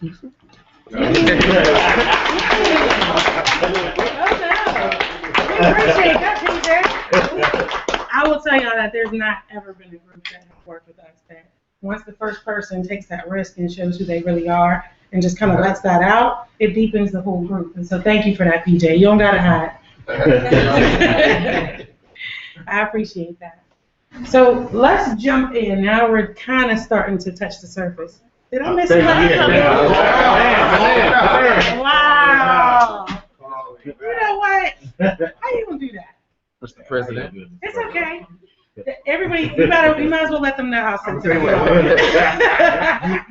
I will tell y'all that there's not ever been a group that has worked with us that once the first person takes that risk and shows who they really are and just kind of lets that out, it deepens the whole group. And so thank you for that, PJ. You don't gotta hide. I appreciate that. So let's jump in. Now we're kind of starting to touch the surface. Did I miss something? Wow. You know what? How you gonna do that? Mr. President. It's okay. Everybody, you might as well let them know how sensitive you are.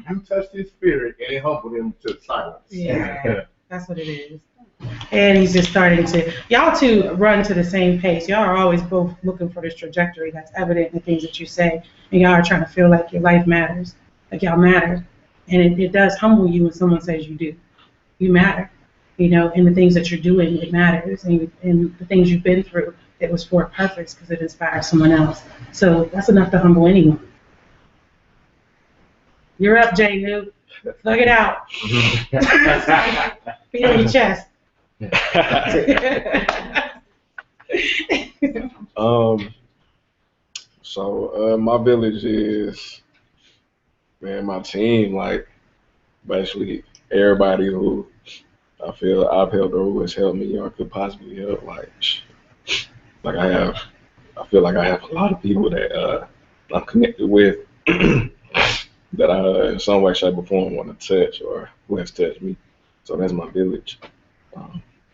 You touched his spirit and it humbled him to silence. Yeah, that's what it is. And he's just starting to, y'all two run to the same pace. Y'all are always both looking for this trajectory that's evident in the things that you say. And y'all are trying to feel like your life matters, like y'all matter. And it does humble you when someone says you do. You matter. You know, and the things that you're doing, it matters. And the things you've been through, it was for a purpose because it inspires someone else. So that's enough to humble anyone. You're up, Jay New. Plug it out. Feel your chest. So my village is, man, my team, like basically everybody who I feel I've helped or who has helped me or could possibly help. Like I feel like I have a lot of people that I'm connected with that I in some way, shape, or form want to touch or who has touched me. So that's my village.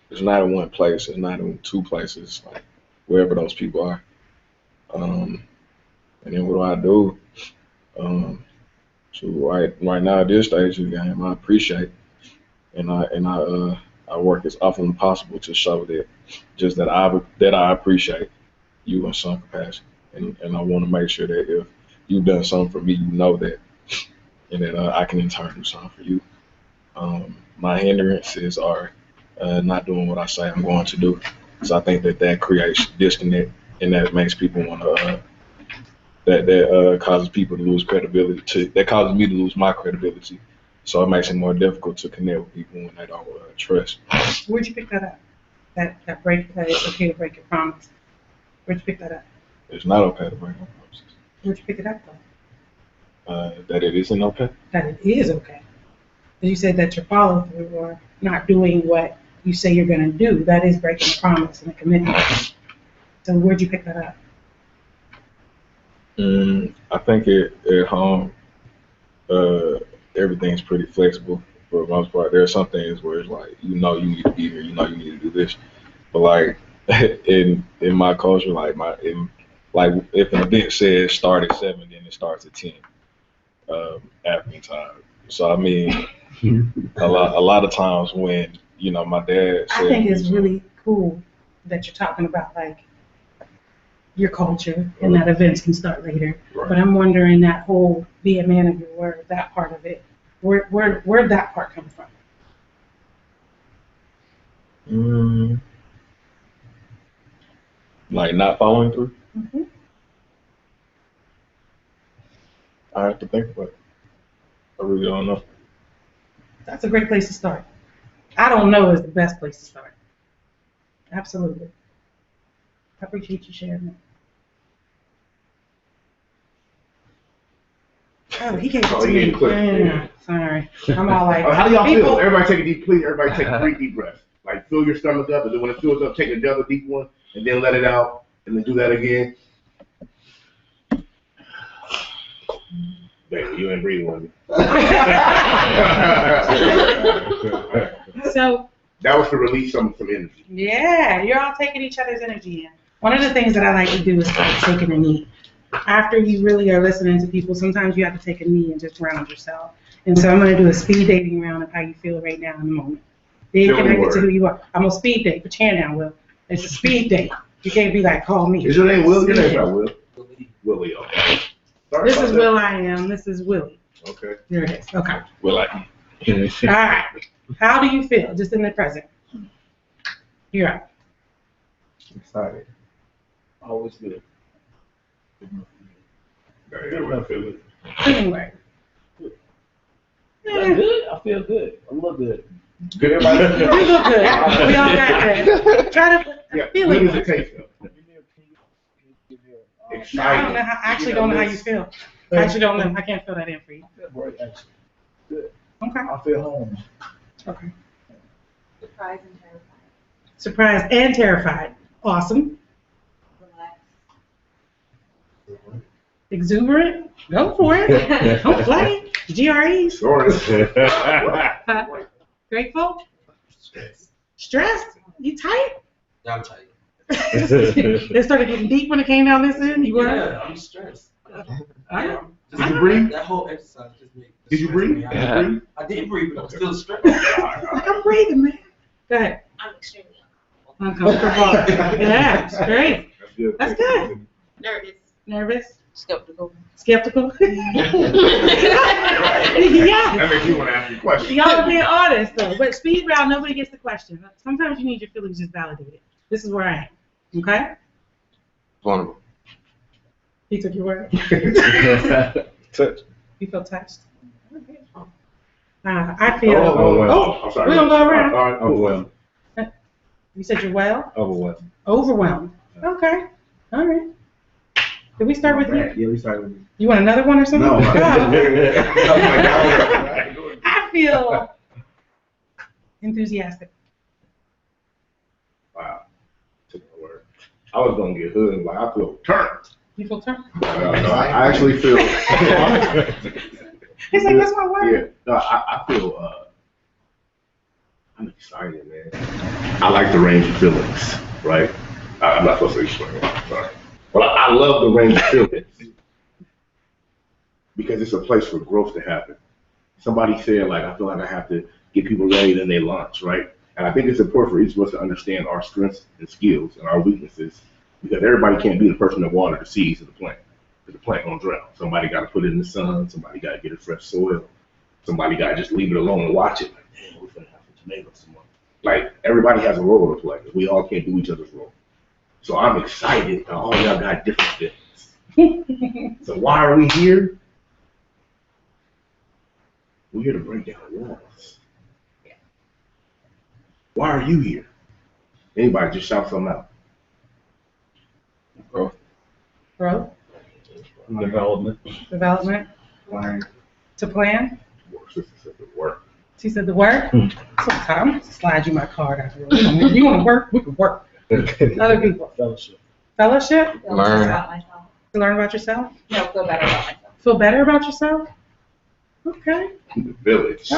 It's not in one place. It's not in two places. Like wherever those people are. And then what do? So right now at this stage of the game, I appreciate, and I work as often as possible to show that just that I appreciate you in some capacity, and I want to make sure that if you've done something for me, you know that, and that I can in turn do something for you. My hindrances are not doing what I say I'm going to do, so I think that creates disconnect, and that makes people want to. That causes people to lose credibility. That causes me to lose my credibility. So it makes it more difficult to connect with people when they don't trust. Where'd you pick that up? That break, that it's okay to break your promise. Where'd you pick that up? It's not okay to break my promises. Where'd you pick it up though? That it isn't okay. That it is okay. You said that your follow through or not doing what you say you're going to do, that is breaking a promise and a commitment. So where'd you pick that up? I think at home, everything's pretty flexible for the most part. There are some things where it's like, you know, you need to be here, you know, you need to do this. But like in my culture, like if an event says start at 7, then it starts at 10 African time. So I mean, a lot of times when my dad said, I think it's really cool that you're talking about like your culture and that events can start later. Right. But I'm wondering that whole be a man of your word, that part of it, where'd that part come from? Like not following through? Mm-hmm. I have to think about it. I really don't know. That's a great place to start. I don't know is the best place to start. Absolutely. I appreciate you sharing that. Oh, he can't get to me. Yeah. Sorry. I'm all like, how do y'all feel? Everybody take a deep, please. Everybody take 3 deep breaths. Like fill your stomach up, and then when it fills up, take another deep one, and then let it out, and then do that again. Baby, you ain't breathing with me. So that was to release some energy. Yeah, you're all taking each other's energy in. One of the things that I like to do is start taking a knee. After you really are listening to people, sometimes you have to take a knee and just ground yourself. And so I'm going to do a speed dating round of how you feel right now in the moment. Then connected to who you are. I'm going to speed date. Put your hand down, Will. It's a speed date. You can't be like, call me. Is your name Will? Your name's not Will. Willie, okay. This is Will I am. This is Willie. Okay. There it is. Okay. Will I? All right. How do you feel just in the present? You're up. Excited. Always good. Anyway. I'm good. I feel good. I look good. Good, everybody. You look good. We all got that. Try to feel good it. as it tastes, though. excited. I don't know. I actually don't know how you feel. I actually don't know. I can't fill that in for you. Great, actually. Good. Okay. I feel home. Okay. Surprised and terrified. Surprised and terrified. Awesome. Relaxed. Exuberant. Go for it. Don't play. GREs. Grateful. Stressed. You tight? Yeah, I'm tight. It started getting deep when it came down this end. You were? Yeah, I'm stressed. Yeah. Did you breathe? That whole exercise just made. Did you breathe? I did breathe, but I'm still stressed. Like, I'm breathing, man. Go ahead. I'm extremely Uncomfortable. Yeah, it's great. That's good. nervous. Nervous. Skeptical. Skeptical. That Yeah. makes you want to ask me a question. Y'all are being honest though. But speed round, nobody gets the question. Sometimes you need your feelings just validated. This is where I am. Okay? Vulnerable. He took your word. Touch. You feel touched? I feel. Oh, I'm sorry. We're gonna go around. All right, cool. Overwhelmed. You said you're well? Overwhelmed. Overwhelmed. Okay. All right. Did we start with you? Yeah, we started with you. You want another one or something? No. I feel enthusiastic. Wow. Took my word. I was gonna get hood, like I feel turned. You feel turned? No, I actually feel. He's like, that's my word. Yeah, no, I feel. I'm excited, man. I like the range of feelings, right? I'm not supposed to explain it. Sorry, but I love the range of feelings because it's a place for growth to happen. Somebody said, like, I feel like I have to get people ready, then they launch, right? And I think it's important for each of us to understand our strengths and skills and our weaknesses because everybody can't be the person that watered the seeds of the plant. Because the plant gonna drown. Somebody got to put it in the sun. Somebody got to get it fresh soil. Somebody got to just leave it alone and watch it. Like, damn, we're gonna have some tomatoes tomorrow. Like, everybody has a role to play. We all can't do each other's role. So I'm excited that all y'all got different things. So why are we here? We're here to break down walls. Why are you here? Anybody just shout something out. Growth. Growth. Development. Development. Learn. To plan. Work. She said the work. So I'm gonna slide you my card after. You want to work? We can work. Other people. Fellowship. Fellowship. Learn. About myself. To learn about yourself. No, feel better about myself. Feel better about yourself. Okay. The village.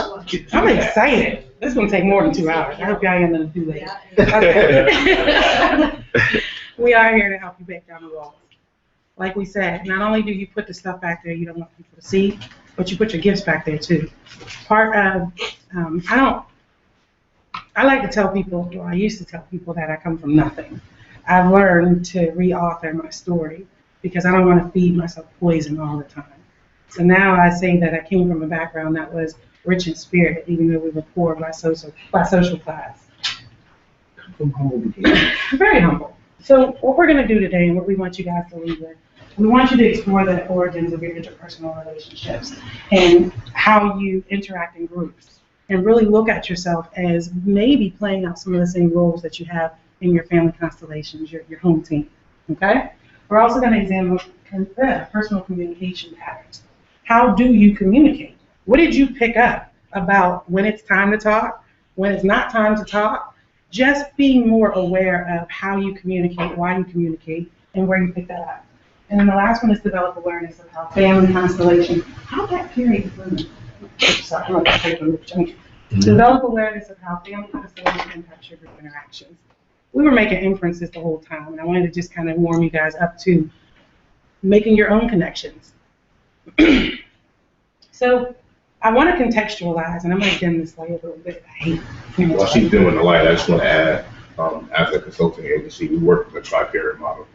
I'm excited. This is gonna take more than 2 hours. I hope y'all ain't gonna do later. Okay. We are here to help you break down the walls. Like we said, not only do you put the stuff back there you don't want people to see, but you put your gifts back there too. Part of, I like to tell people, well, I used to tell people that I come from nothing. I've learned to re-author my story because I don't want to feed myself poison all the time. So now I say that I came from a background that was rich in spirit, even though we were poor by social class. Very humble. So what we're going to do today and what we want you guys to leave with, we want you to explore the origins of your interpersonal relationships and how you interact in groups and really look at yourself as maybe playing out some of the same roles that you have in your family constellations, your home team, okay? We're also going to examine personal communication patterns. How do you communicate? What did you pick up about when it's time to talk, when it's not time to talk? Just being more aware of how you communicate, why you communicate, and where you pick that up. And then the last one is develop awareness of how family constellation, how that carries through. Sorry, I'm not taking Develop awareness of how family constellation impacts your group interactions. We were making inferences the whole time, and I wanted to just kind of warm you guys up to making your own connections. So I want to contextualize, and I'm going to dim this light a little bit. I hate While she's doing the light, I just want to add, as a consulting agency, we work with a tri-parent model.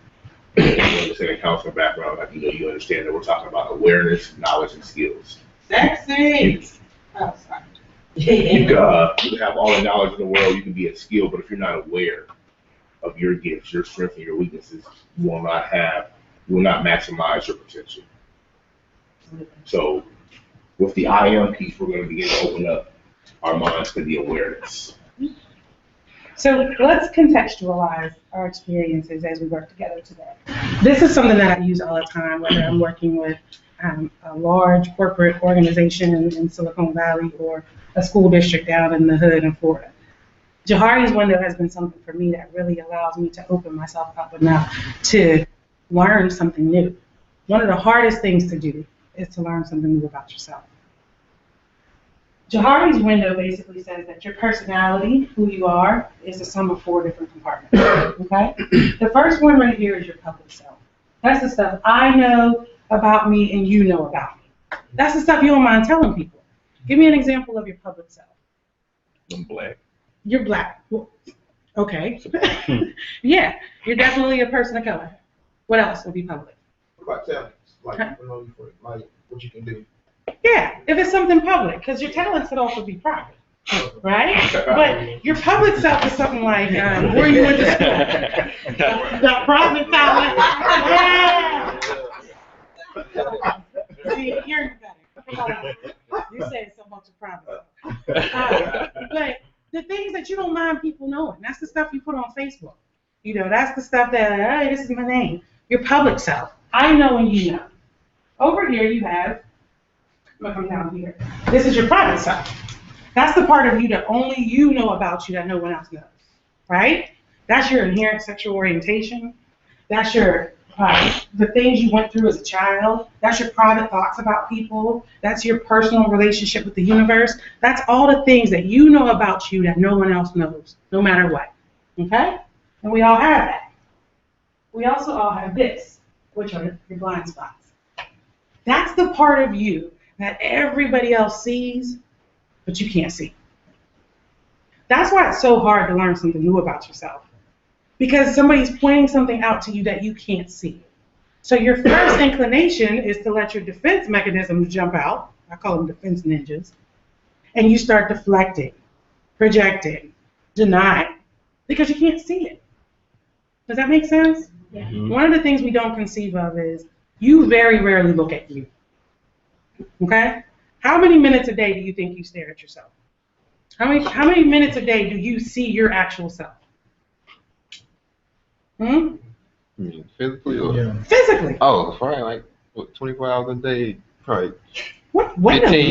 You understand a counseling background, like you understand that we're talking about awareness, knowledge, and skills. Sexy. Oh, sorry. You can have all the knowledge in the world, you can be a skill, but if you're not aware of your gifts, your strengths, and your weaknesses, you will not maximize your potential. So with the I am piece, we're going to begin to open up our minds to the awareness. So let's contextualize our experiences as we work together today. This is something that I use all the time, whether I'm working with a large corporate organization in Silicon Valley or a school district down in the hood in Florida. Johari's window has been something for me that really allows me to open myself up enough to learn something new. One of the hardest things to do is to learn something new about yourself. Johari's window basically says that your personality, who you are, is the sum of 4 different compartments, okay? The first one right here is your public self. That's the stuff I know about me and you know about me. That's the stuff you don't mind telling people. Give me an example of your public self. I'm black. You're black. Okay. Yeah, you're definitely a person of color. What else would be public? What about talents? Like, people know you for like what you can do. Yeah, if it's something public, because your talents could also be private, right? But your public self is something like where you went to school. The private talent. Yeah. See, you're better. You said so much of private. But the things that you don't mind people knowing, that's the stuff you put on Facebook. You know, that's the stuff that, hey, this is my name. Your public self. I know and you know. Over here you have, I'm gonna come down here. This is your private self. That's the part of you that only you know about you that no one else knows, right? That's your inherent sexual orientation. That's your the things you went through as a child. That's your private thoughts about people. That's your personal relationship with the universe. That's all the things that you know about you that no one else knows, no matter what. Okay? And we all have that. We also all have this, which are your blind spots. That's the part of you that everybody else sees, but you can't see. That's why it's so hard to learn something new about yourself. Because somebody's pointing something out to you that you can't see. So your first inclination is to let your defense mechanisms jump out. I call them defense ninjas. And you start deflecting, projecting, denying, because you can't see it. Does that make sense? Yeah. Mm-hmm. One of the things we don't conceive of is you very rarely look at you. Okay? How many minutes a day do you think you stare at yourself? How many minutes a day do you see your actual self? Physically or? Yeah. Physically. Oh, probably like, what, 24 hours a day? Probably. What? 15.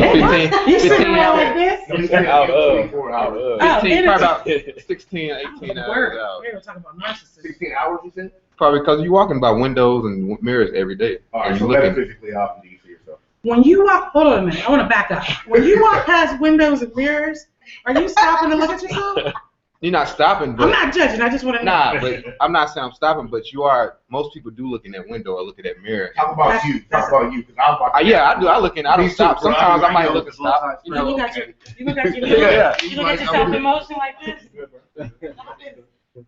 You sitting around like this? Out of. Probably about 16, 18 hours Word. out. We're talking about narcissists. 16 hours, you said? Probably because you're walking by windows and mirrors every day. All right, and so you're looking. metaphysically, how often do you see yourself? When you walk, hold on a minute, I want to back up. When you walk past windows and mirrors, are you stopping to look at yourself? You're not stopping, but I'm not judging. I just want to know. Nah, but I'm not saying I'm stopping, but you are. Most people do look in that window or look at that mirror. Talk about you. Talk about you. Because I'm about to Yeah, I do. I look in. I don't stop. Sometimes I might look and stop. You know. You look at yourself in motion like this.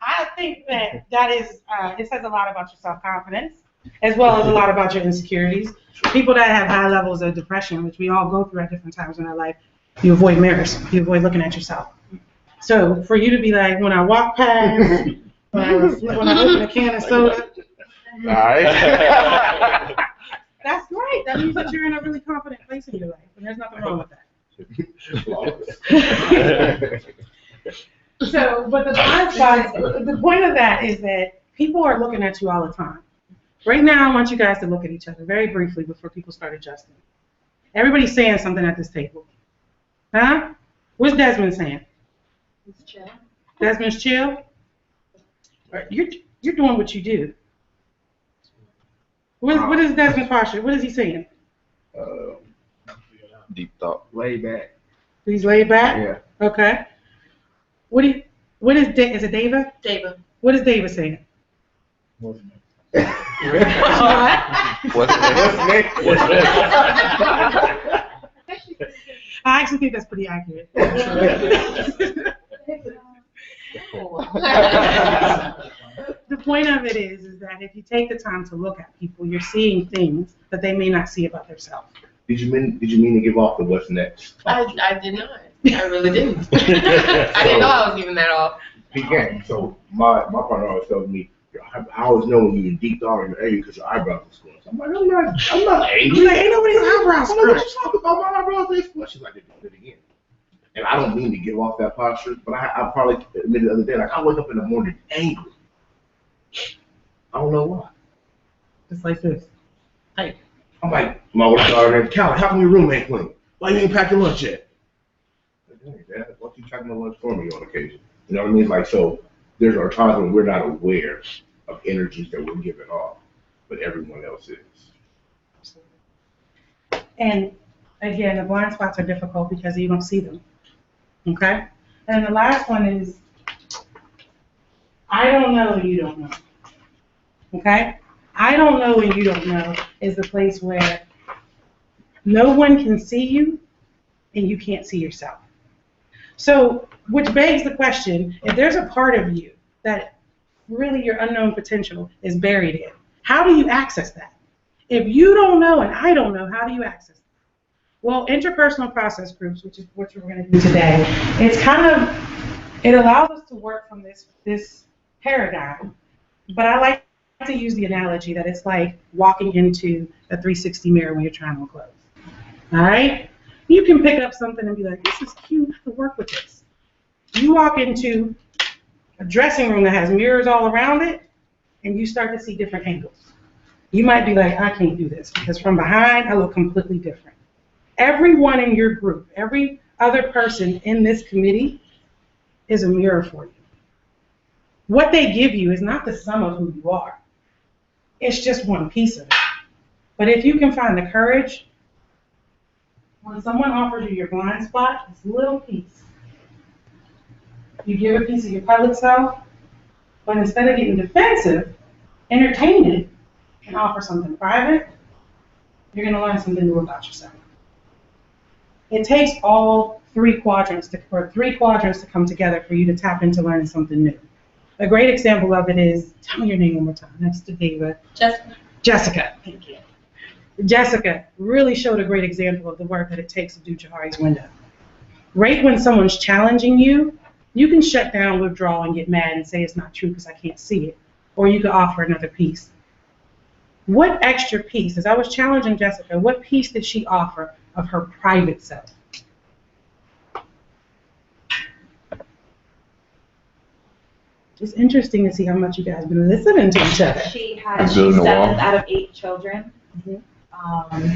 I think that is it says a lot about your self-confidence as well as a lot about your insecurities. People that have high levels of depression, which we all go through at different times in our life, you avoid mirrors. You avoid looking at yourself. So for you to be like, when I walk past, when I open a can of soda, All right. that's right. That means that you're in a really confident place in your life, and there's nothing wrong with that. So, but the blind spots, the point of that is that people are looking at you all the time. Right now, I want you guys to look at each other very briefly before people start adjusting. Everybody's saying something at this table. Huh? What's Desmond saying? It's chill. Desmond's chill? You're doing what you do. What is Desmond's posture? What is he saying? Deep thought. Laid back. He's laid back? Yeah. Okay. What is it Dava? Dava. What is Dava saying? What's next? I actually think that's pretty accurate. The point of it is that if you take the time to look at people, you're seeing things that they may not see about themselves. Did you mean to give off the what's next? I did not. I really didn't. I didn't know I was giving that off. Again, so my partner always tells me, I always know when you're in deep thought or you're angry because your eyebrows are squinting. So I'm like, I'm not angry. Like, ain't nobody's eyebrows squinting. What you talking about? My eyebrows ain't squinting. She's like, they did it again. And I don't mean to give off that posture, but I probably admitted the other day, like I wake up in the morning angry. I don't know why. Just like this. Hey. I'm like, my work daughter, Callie, how come your room ain't clean? Why you ain't packed your lunch yet? Like, hey, Dad, why don't you pack my lunch for me on occasion? You know what I mean? Like, so there's our times when we're not aware of energies that we're giving off, but everyone else is. And again, the blind spots are difficult because you don't see them. Okay? And the last one is, I don't know and you don't know. Okay? I don't know and you don't know is the place where no one can see you and you can't see yourself. So, which begs the question, if there's a part of you that really your unknown potential is buried in, how do you access that? If you don't know and I don't know, how do you access it? Well, interpersonal process groups, which is what we're going to do today, it allows us to work from this paradigm, but I like to use the analogy that it's like walking into a 360 mirror when you're trying on clothes. All right? You can pick up something and be like, this is cute, I can work with this. You walk into a dressing room that has mirrors all around it, and you start to see different angles. You might be like, I can't do this, because from behind, I look completely different. Everyone in your group, every other person in this committee is a mirror for you. What they give you is not the sum of who you are. It's just one piece of it. But if you can find the courage, when someone offers you your blind spot, it's a little piece. You give a piece of your public self, but instead of getting defensive, entertain it and offer something private, you're going to learn something new about yourself. It takes all three quadrants to come together for you to tap into learning something new. A great example of it is, tell me your name one more time, next to Diva. Jessica. Jessica, thank you. Jessica really showed a great example of the work that it takes to do Jahari's window. Right when someone's challenging you, you can shut down, withdraw, and get mad and say it's not true because I can't see it. Or you could offer another piece. What extra piece, as I was challenging Jessica, what piece did she offer of her private self? It's interesting to see how much you guys have been listening to each other. She's 7th out of 8 children. Mm-hmm.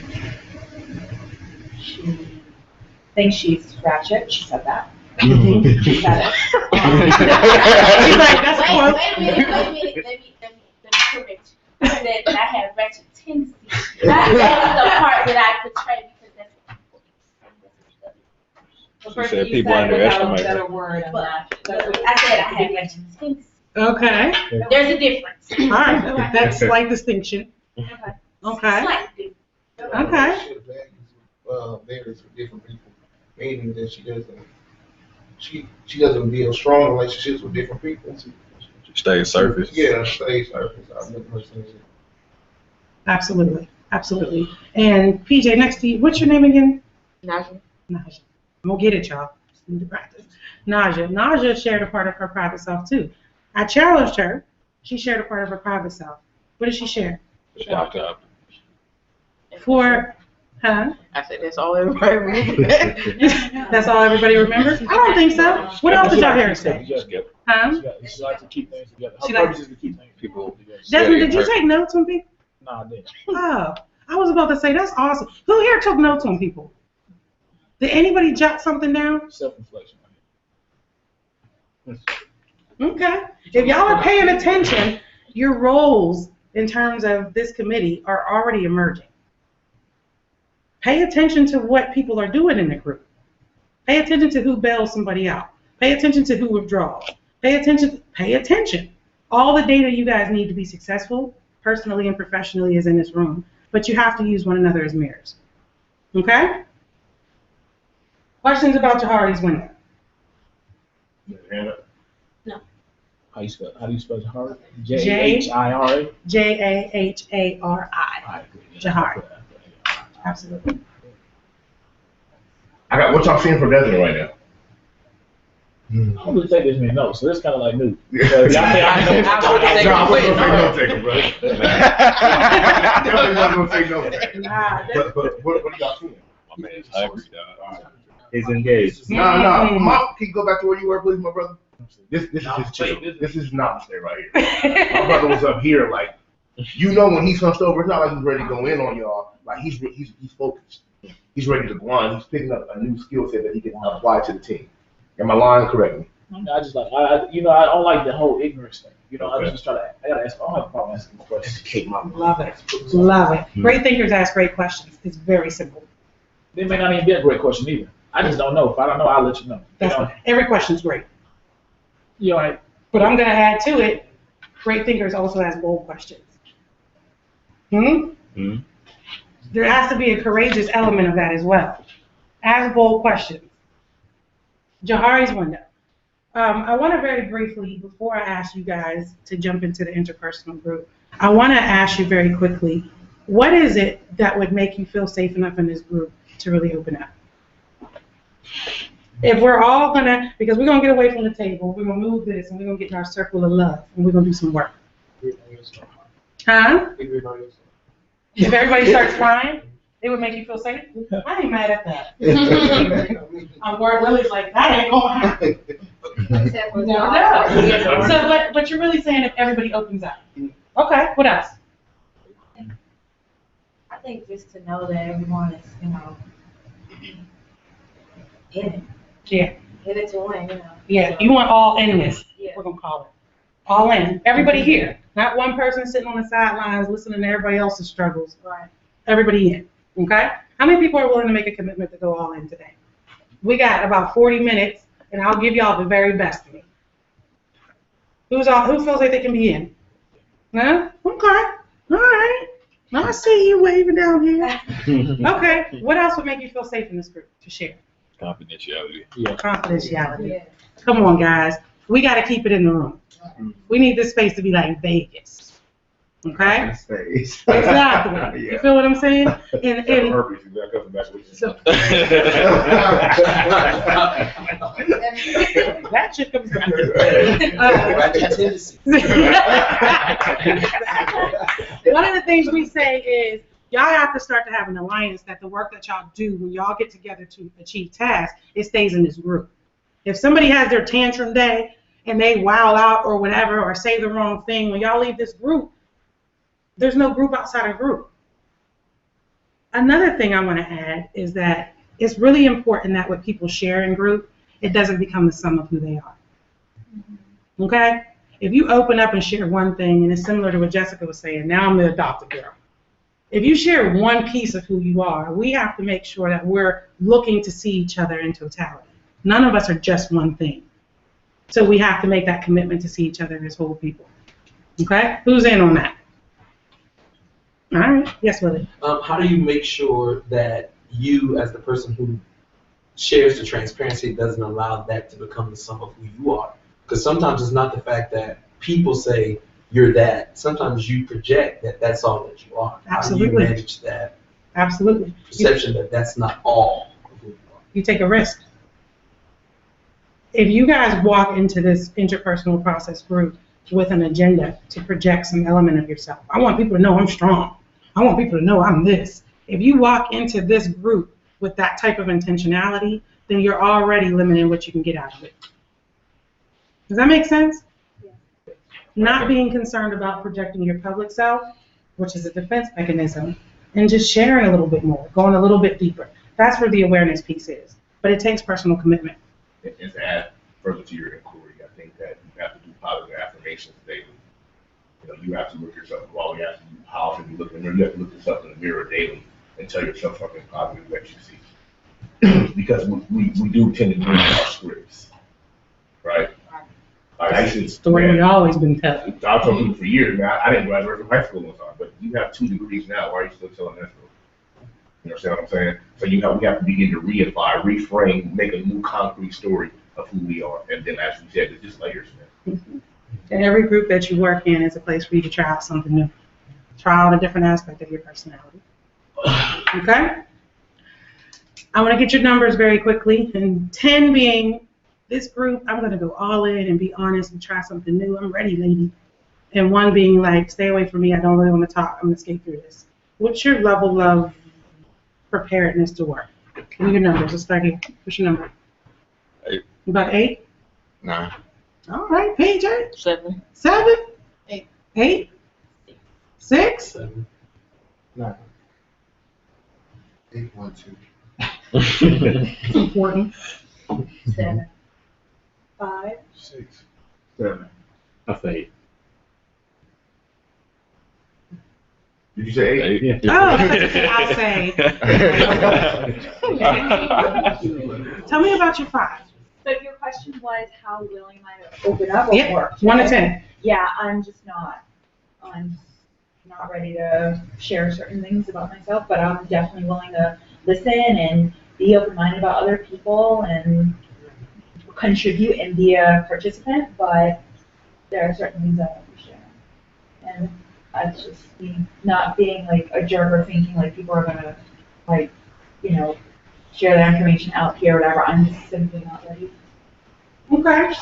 She thinks she's ratchet. She said that. Mm-hmm. She said it. She's like, that's close. Wait a minute, let me correct you. I said that I have ratchet tendencies. That is the part that I portray because that's what She said people underestimate better her. word than that. I said I have ratchet tendencies. Okay. There's a difference. All right. That's slight distinction. Okay. Okay. Slightly. Okay. Varies for different people, meaning that she doesn't build strong relationships with different people. Stay surface. Yeah, stay surface. I've never seen it. Absolutely. Absolutely. And PJ, next to you, what's your name again? Naja. Naja. I'm going to get it, y'all. Just need to practice. Naja. Naja shared a part of her private self, too. I challenged her. She shared a part of her private self. What did she share? For, huh? I said that's all everybody remembers. That's all everybody remembers? I don't think so. What else did y'all hear her say? Huh? She likes to keep things together. Her She purpose likes- is to keep things People. together. Desmond, did you take notes on people? Nah, I didn't. Oh, I was about to say, that's awesome. Who here took notes on people? Did anybody jot something down? Self-reflection. Okay. If y'all are paying attention, your roles in terms of this committee are already emerging. Pay attention to what people are doing in the group. Pay attention to who bails somebody out. Pay attention to who withdraws. Pay attention. All the data you guys need to be successful, personally and professionally, is in this room. But you have to use one another as mirrors. Okay? Questions about Jahari's window? No. How do you spell Jahari? Jahira? Jahari. Jahari. Absolutely. I got what y'all seeing from Desmond right now? I don't really take this many notes, so this kind of like new. Yeah. Y'all think I can John, I wasn't gonna say no taker, bro. Definitely wasn't gonna say no taker. But what do y'all seeing? My man's hungry, dog. is engaged. No, Mom, can you go back to where you were, please, my brother? This is just chill. This is not stay right here. My brother was up here, like, you know, when he's hunched over, it's not like he's ready to go in on y'all. Like he's focused. He's ready to go on. He's picking up a new skill set that he can apply to the team. Am I lying? Correct me. I just like, I don't like the whole ignorance thing. You know, I just try to, I gotta ask, I don't have a problem asking questions. Educate my Love it. Love it. Great thinkers ask great questions. It's very simple. It may not even be a great question either. I just don't know. If I don't know, I'll let you know. That's fine. Every question's great. You know, like, but I'm gonna add to it, great thinkers also ask bold questions. There has to be a courageous element of that as well. Ask bold questions. Jahari's window. I want to very briefly, before I ask you guys to jump into the interpersonal group, I want to ask you very quickly, what is it that would make you feel safe enough in this group to really open up? If we're all gonna, because we're gonna get away from the table, we're gonna move this, and we're gonna get in our circle of love, and we're gonna do some work. Huh? If everybody starts crying, it would make you feel safe? I ain't mad at that. I'm worried Willie's like, that ain't gonna happen. No. So, but you're really saying if everybody opens up. Okay, what else? I think just to know that everyone is, you know, in it. Yeah. In it to win, you know. Yeah, you want all in this. Yeah. We're gonna call it. All in. Everybody here. Not one person sitting on the sidelines listening to everybody else's struggles. Right. Everybody in. Okay? How many people are willing to make a commitment to go all in today? We got about 40 minutes, and I'll give y'all the very best of me. Who feels like they can be in? No? Okay. All right. I see you waving down here. Okay. What else would make you feel safe in this group to share? Confidentiality. Yeah. Confidentiality. Yeah. Come on, guys. We got to keep it in the room. We need this space to be like Vegas. Okay? Exactly. Yeah. You feel what I'm saying? And so, that shit comes back. One of the things we say is, y'all have to start to have an alliance that the work that y'all do when y'all get together to achieve tasks, it stays in this group. If somebody has their tantrum day and they wow out or whatever or say the wrong thing, when y'all leave this group, there's no group outside of group. Another thing I want to add is that it's really important that what people share in group, it doesn't become the sum of who they are. Okay? If you open up and share one thing, and it's similar to what Jessica was saying, now I'm the adopted girl. If you share one piece of who you are, we have to make sure that we're looking to see each other in totality. None of us are just one thing. So we have to make that commitment to see each other as whole people. Okay? Who's in on that? All right. Yes, Willie. How do you make sure that you, as the person who shares the transparency, doesn't allow that to become the sum of who you are? Because sometimes it's not the fact that people say you're that. Sometimes you project that that's all that you are. Absolutely. How do you manage that? Absolutely. Perception that that's not all of who you are? You take a risk. If you guys walk into this interpersonal process group with an agenda to project some element of yourself, I want people to know I'm strong. I want people to know I'm this. If you walk into this group with that type of intentionality, then you're already limiting what you can get out of it. Does that make sense? Yeah. Not being concerned about projecting your public self, which is a defense mechanism, and just sharing a little bit more, going a little bit deeper. That's where the awareness piece is. But it takes personal commitment. And to add further to your inquiry, I think that you have to do positive affirmations daily. You know, you have to look yourself, well, you have to do how you look in the mirror, you have to look yourself in the mirror daily and tell yourself something positive that you see. Because we do tend to do our scripts, right? Like I used to, the way we've always been telling. I've told people for years, man, I didn't graduate from high school one time, but you have 2 degrees now, why are you still telling that story? You understand what I'm saying? So we have to begin to reify, reframe, make a new concrete story of who we are. And then, as we said, it's just layers, man. Mm-hmm. And every group that you work in is a place for you to try out something new. Try out a different aspect of your personality. Okay? I want to get your numbers very quickly. And 10 being this group, I'm going to go all in and be honest and try something new. I'm ready, lady. And 1 being like, stay away from me. I don't really want to talk. I'm going to skate through this. What's your level of preparedness to work? What are your numbers? Let's start here. What's your number? 8. About 8? 9. All right, PJ. 7. 7? 8. 8? 6? 9. 8, 1, 2. It's important. 7. 5. 6. 7. I say 8. Did you say 8? Yeah. Oh, I'll say. Tell me about your 5. So your question was, how willing am I to open up or Yep, work? 1 to 10. Yeah, I'm not ready to share certain things about myself, but I'm definitely willing to listen and be open-minded about other people and contribute and be a participant, but there are certain things I won't be sharing. And that's just me not being like a jerk or thinking like people are gonna like, share that information out here or whatever. I'm just simply not ready. Okay.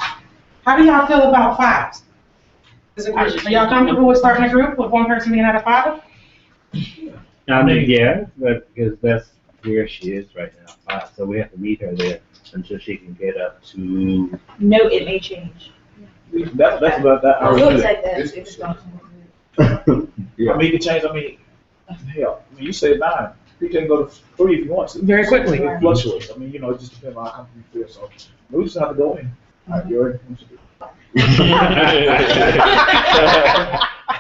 How do y'all feel about 5s? Are y'all comfortable with starting a group with one person being at a 5? I mean, yeah, but because that's where she is right now. So we have to meet her there until she can get up to. No, it may change. That's about that. It looks like that. It's going Yeah. I mean, you can change. I mean, hell, you say 9. You can go to 3 if you want to. Very quickly. It fluctuates. I mean, it just depends on how comfortable you feel. So we just have to go in. All right, you ready?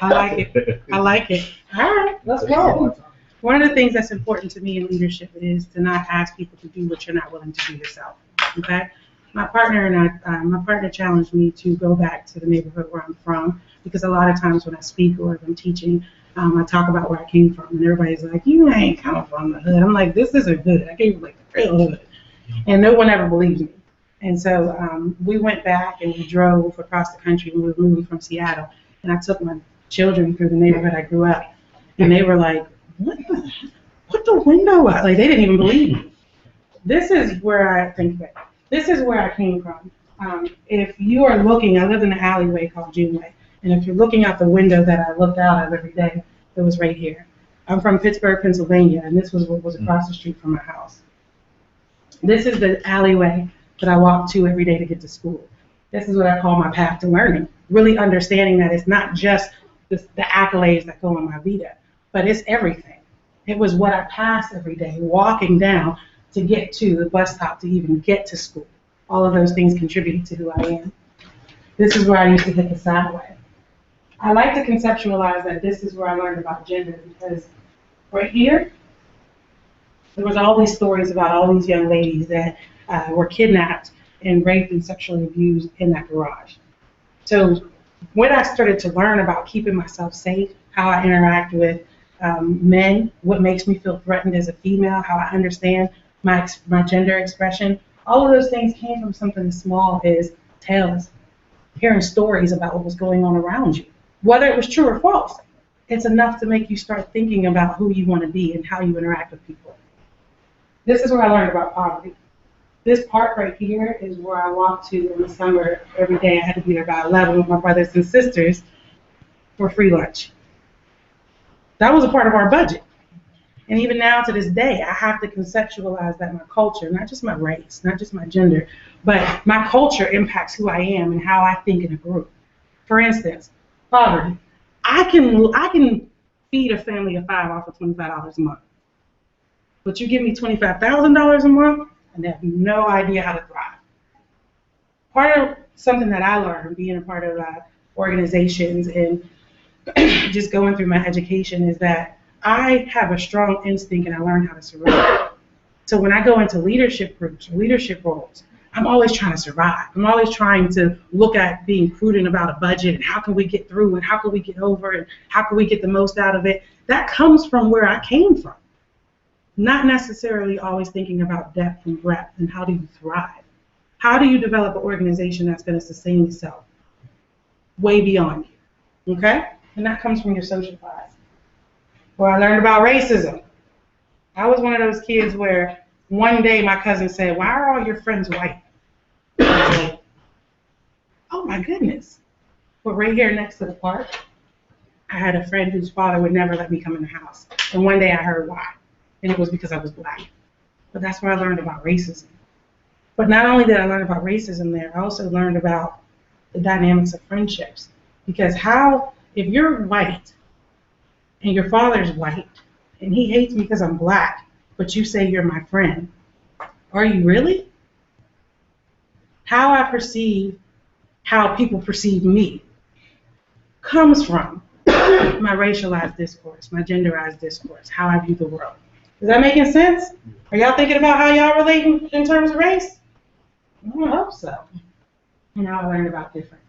I like it. I like it. All right, let's go. One of the things that's important to me in leadership is to not ask people to do what you're not willing to do yourself. Okay? My partner challenged me to go back to the neighborhood where I'm from, because a lot of times when I speak or if I'm teaching, I talk about where I came from, and everybody's like, "You ain't coming from the hood." I'm like, "This isn't hood. I came from like the real hood," and no one ever believes me. And so we went back and we drove across the country. We were moving from Seattle, and I took my children through the neighborhood I grew up, and they were like, "Put the window up!" Like they didn't even believe me. This is where I came from. If you are looking, I lived in an alleyway called Juneway, and if you're looking out the window that I looked out of every day, it was right here. I'm from Pittsburgh, Pennsylvania, and this was what was across the street from my house. This is the alleyway that I walk to every day to get to school. This is what I call my path to learning, really understanding that it's not just the accolades that go on my Vita, but it's everything. It was what I passed every day, walking down to get to the bus stop to even get to school. All of those things contributed to who I am. This is where I used to hit the sideway. I like to conceptualize that this is where I learned about gender, because right here, there was all these stories about all these young ladies that were kidnapped and raped and sexually abused in that garage. So when I started to learn about keeping myself safe, how I interact with men, what makes me feel threatened as a female, how I understand my gender expression, all of those things came from something as small as tales, hearing stories about what was going on around you. Whether it was true or false, it's enough to make you start thinking about who you want to be and how you interact with people. This is where I learned about poverty. This park right here is where I walk to in the summer every day. I had to be there by 11 with my brothers and sisters for free lunch. That was a part of our budget. And even now to this day, I have to conceptualize that my culture, not just my race, not just my gender, but my culture impacts who I am and how I think in a group. For instance, poverty. I can feed a family of 5 off of $25 a month. But you give me $25,000 a month, and they have no idea how to thrive. Part of something that I learned being a part of organizations and just going through my education is that I have a strong instinct and I learned how to survive. So when I go into leadership groups or leadership roles, I'm always trying to survive. I'm always trying to look at being prudent about a budget and how can we get through and how can we get over and how can we get the most out of it. That comes from where I came from. Not necessarily always thinking about depth and breadth and how do you thrive. How do you develop an organization that's going to sustain itself way beyond you, okay? And that comes from your social life. Where I learned about racism. I was one of those kids where one day my cousin said, "Why are all your friends white?" I was like, oh my goodness. But right here next to the park, I had a friend whose father would never let me come in the house. And one day I heard why. And it was because I was black. but that's where I learned about racism. But not only did I learn about racism there, I also learned about the dynamics of friendships. Because if you're white and your father's white and he hates me because I'm black, but you say you're my friend, are you really? How I perceive how people perceive me comes from my racialized discourse, my genderized discourse, how I view the world. Is that making sense? Are y'all thinking about how y'all relate in terms of race? I hope so. And now I learned about difference.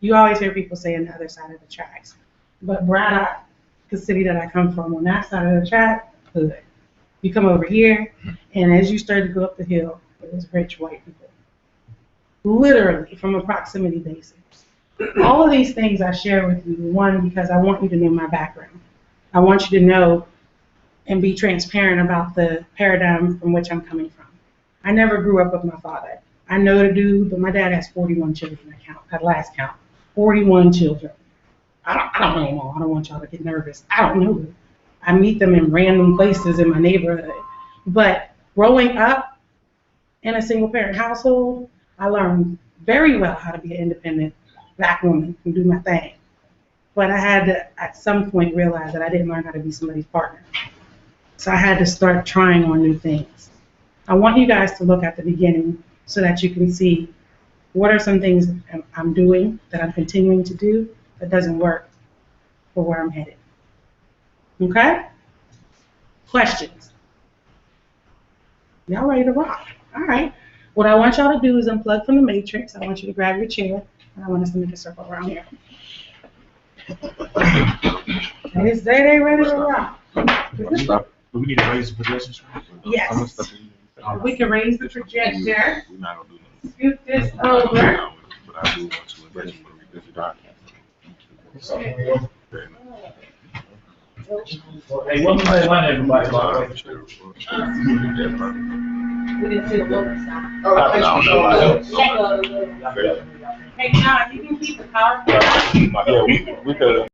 You always hear people say on the other side of the tracks. But Braddock, the city that I come from, on that side of the track, hood. You come over here, and as you start to go up the hill, it was rich white people. Literally, from a proximity basis. All of these things I share with you, one, because I want you to know my background. I want you to know and be transparent about the paradigm from which I'm coming from. I never grew up with my father. I know the dude, but my dad has 41 children at last count. 41 children. I don't know them all. I don't want y'all to get nervous. I don't know them. I meet them in random places in my neighborhood. But growing up in a single parent household, I learned very well how to be an independent black woman and do my thing. But I had to, at some point, realize that I didn't learn how to be somebody's partner. So I had to start trying on new things. I want you guys to look at the beginning so that you can see what are some things I'm doing, that I'm continuing to do, that doesn't work for where I'm headed. Okay? Questions? Y'all ready to rock? All right. What I want y'all to do is unplug from the matrix. I want you to grab your chair, and I want us to make a circle around here. They say they ready to rock. We need to raise the projections. Yes. We can raise the projector. Scoot this over. But I do want to revisit that. Hey, welcome to Atlanta, everybody. We didn't see the woman sign. I don't know. Hey, John, you can keep the power. Yeah, we could.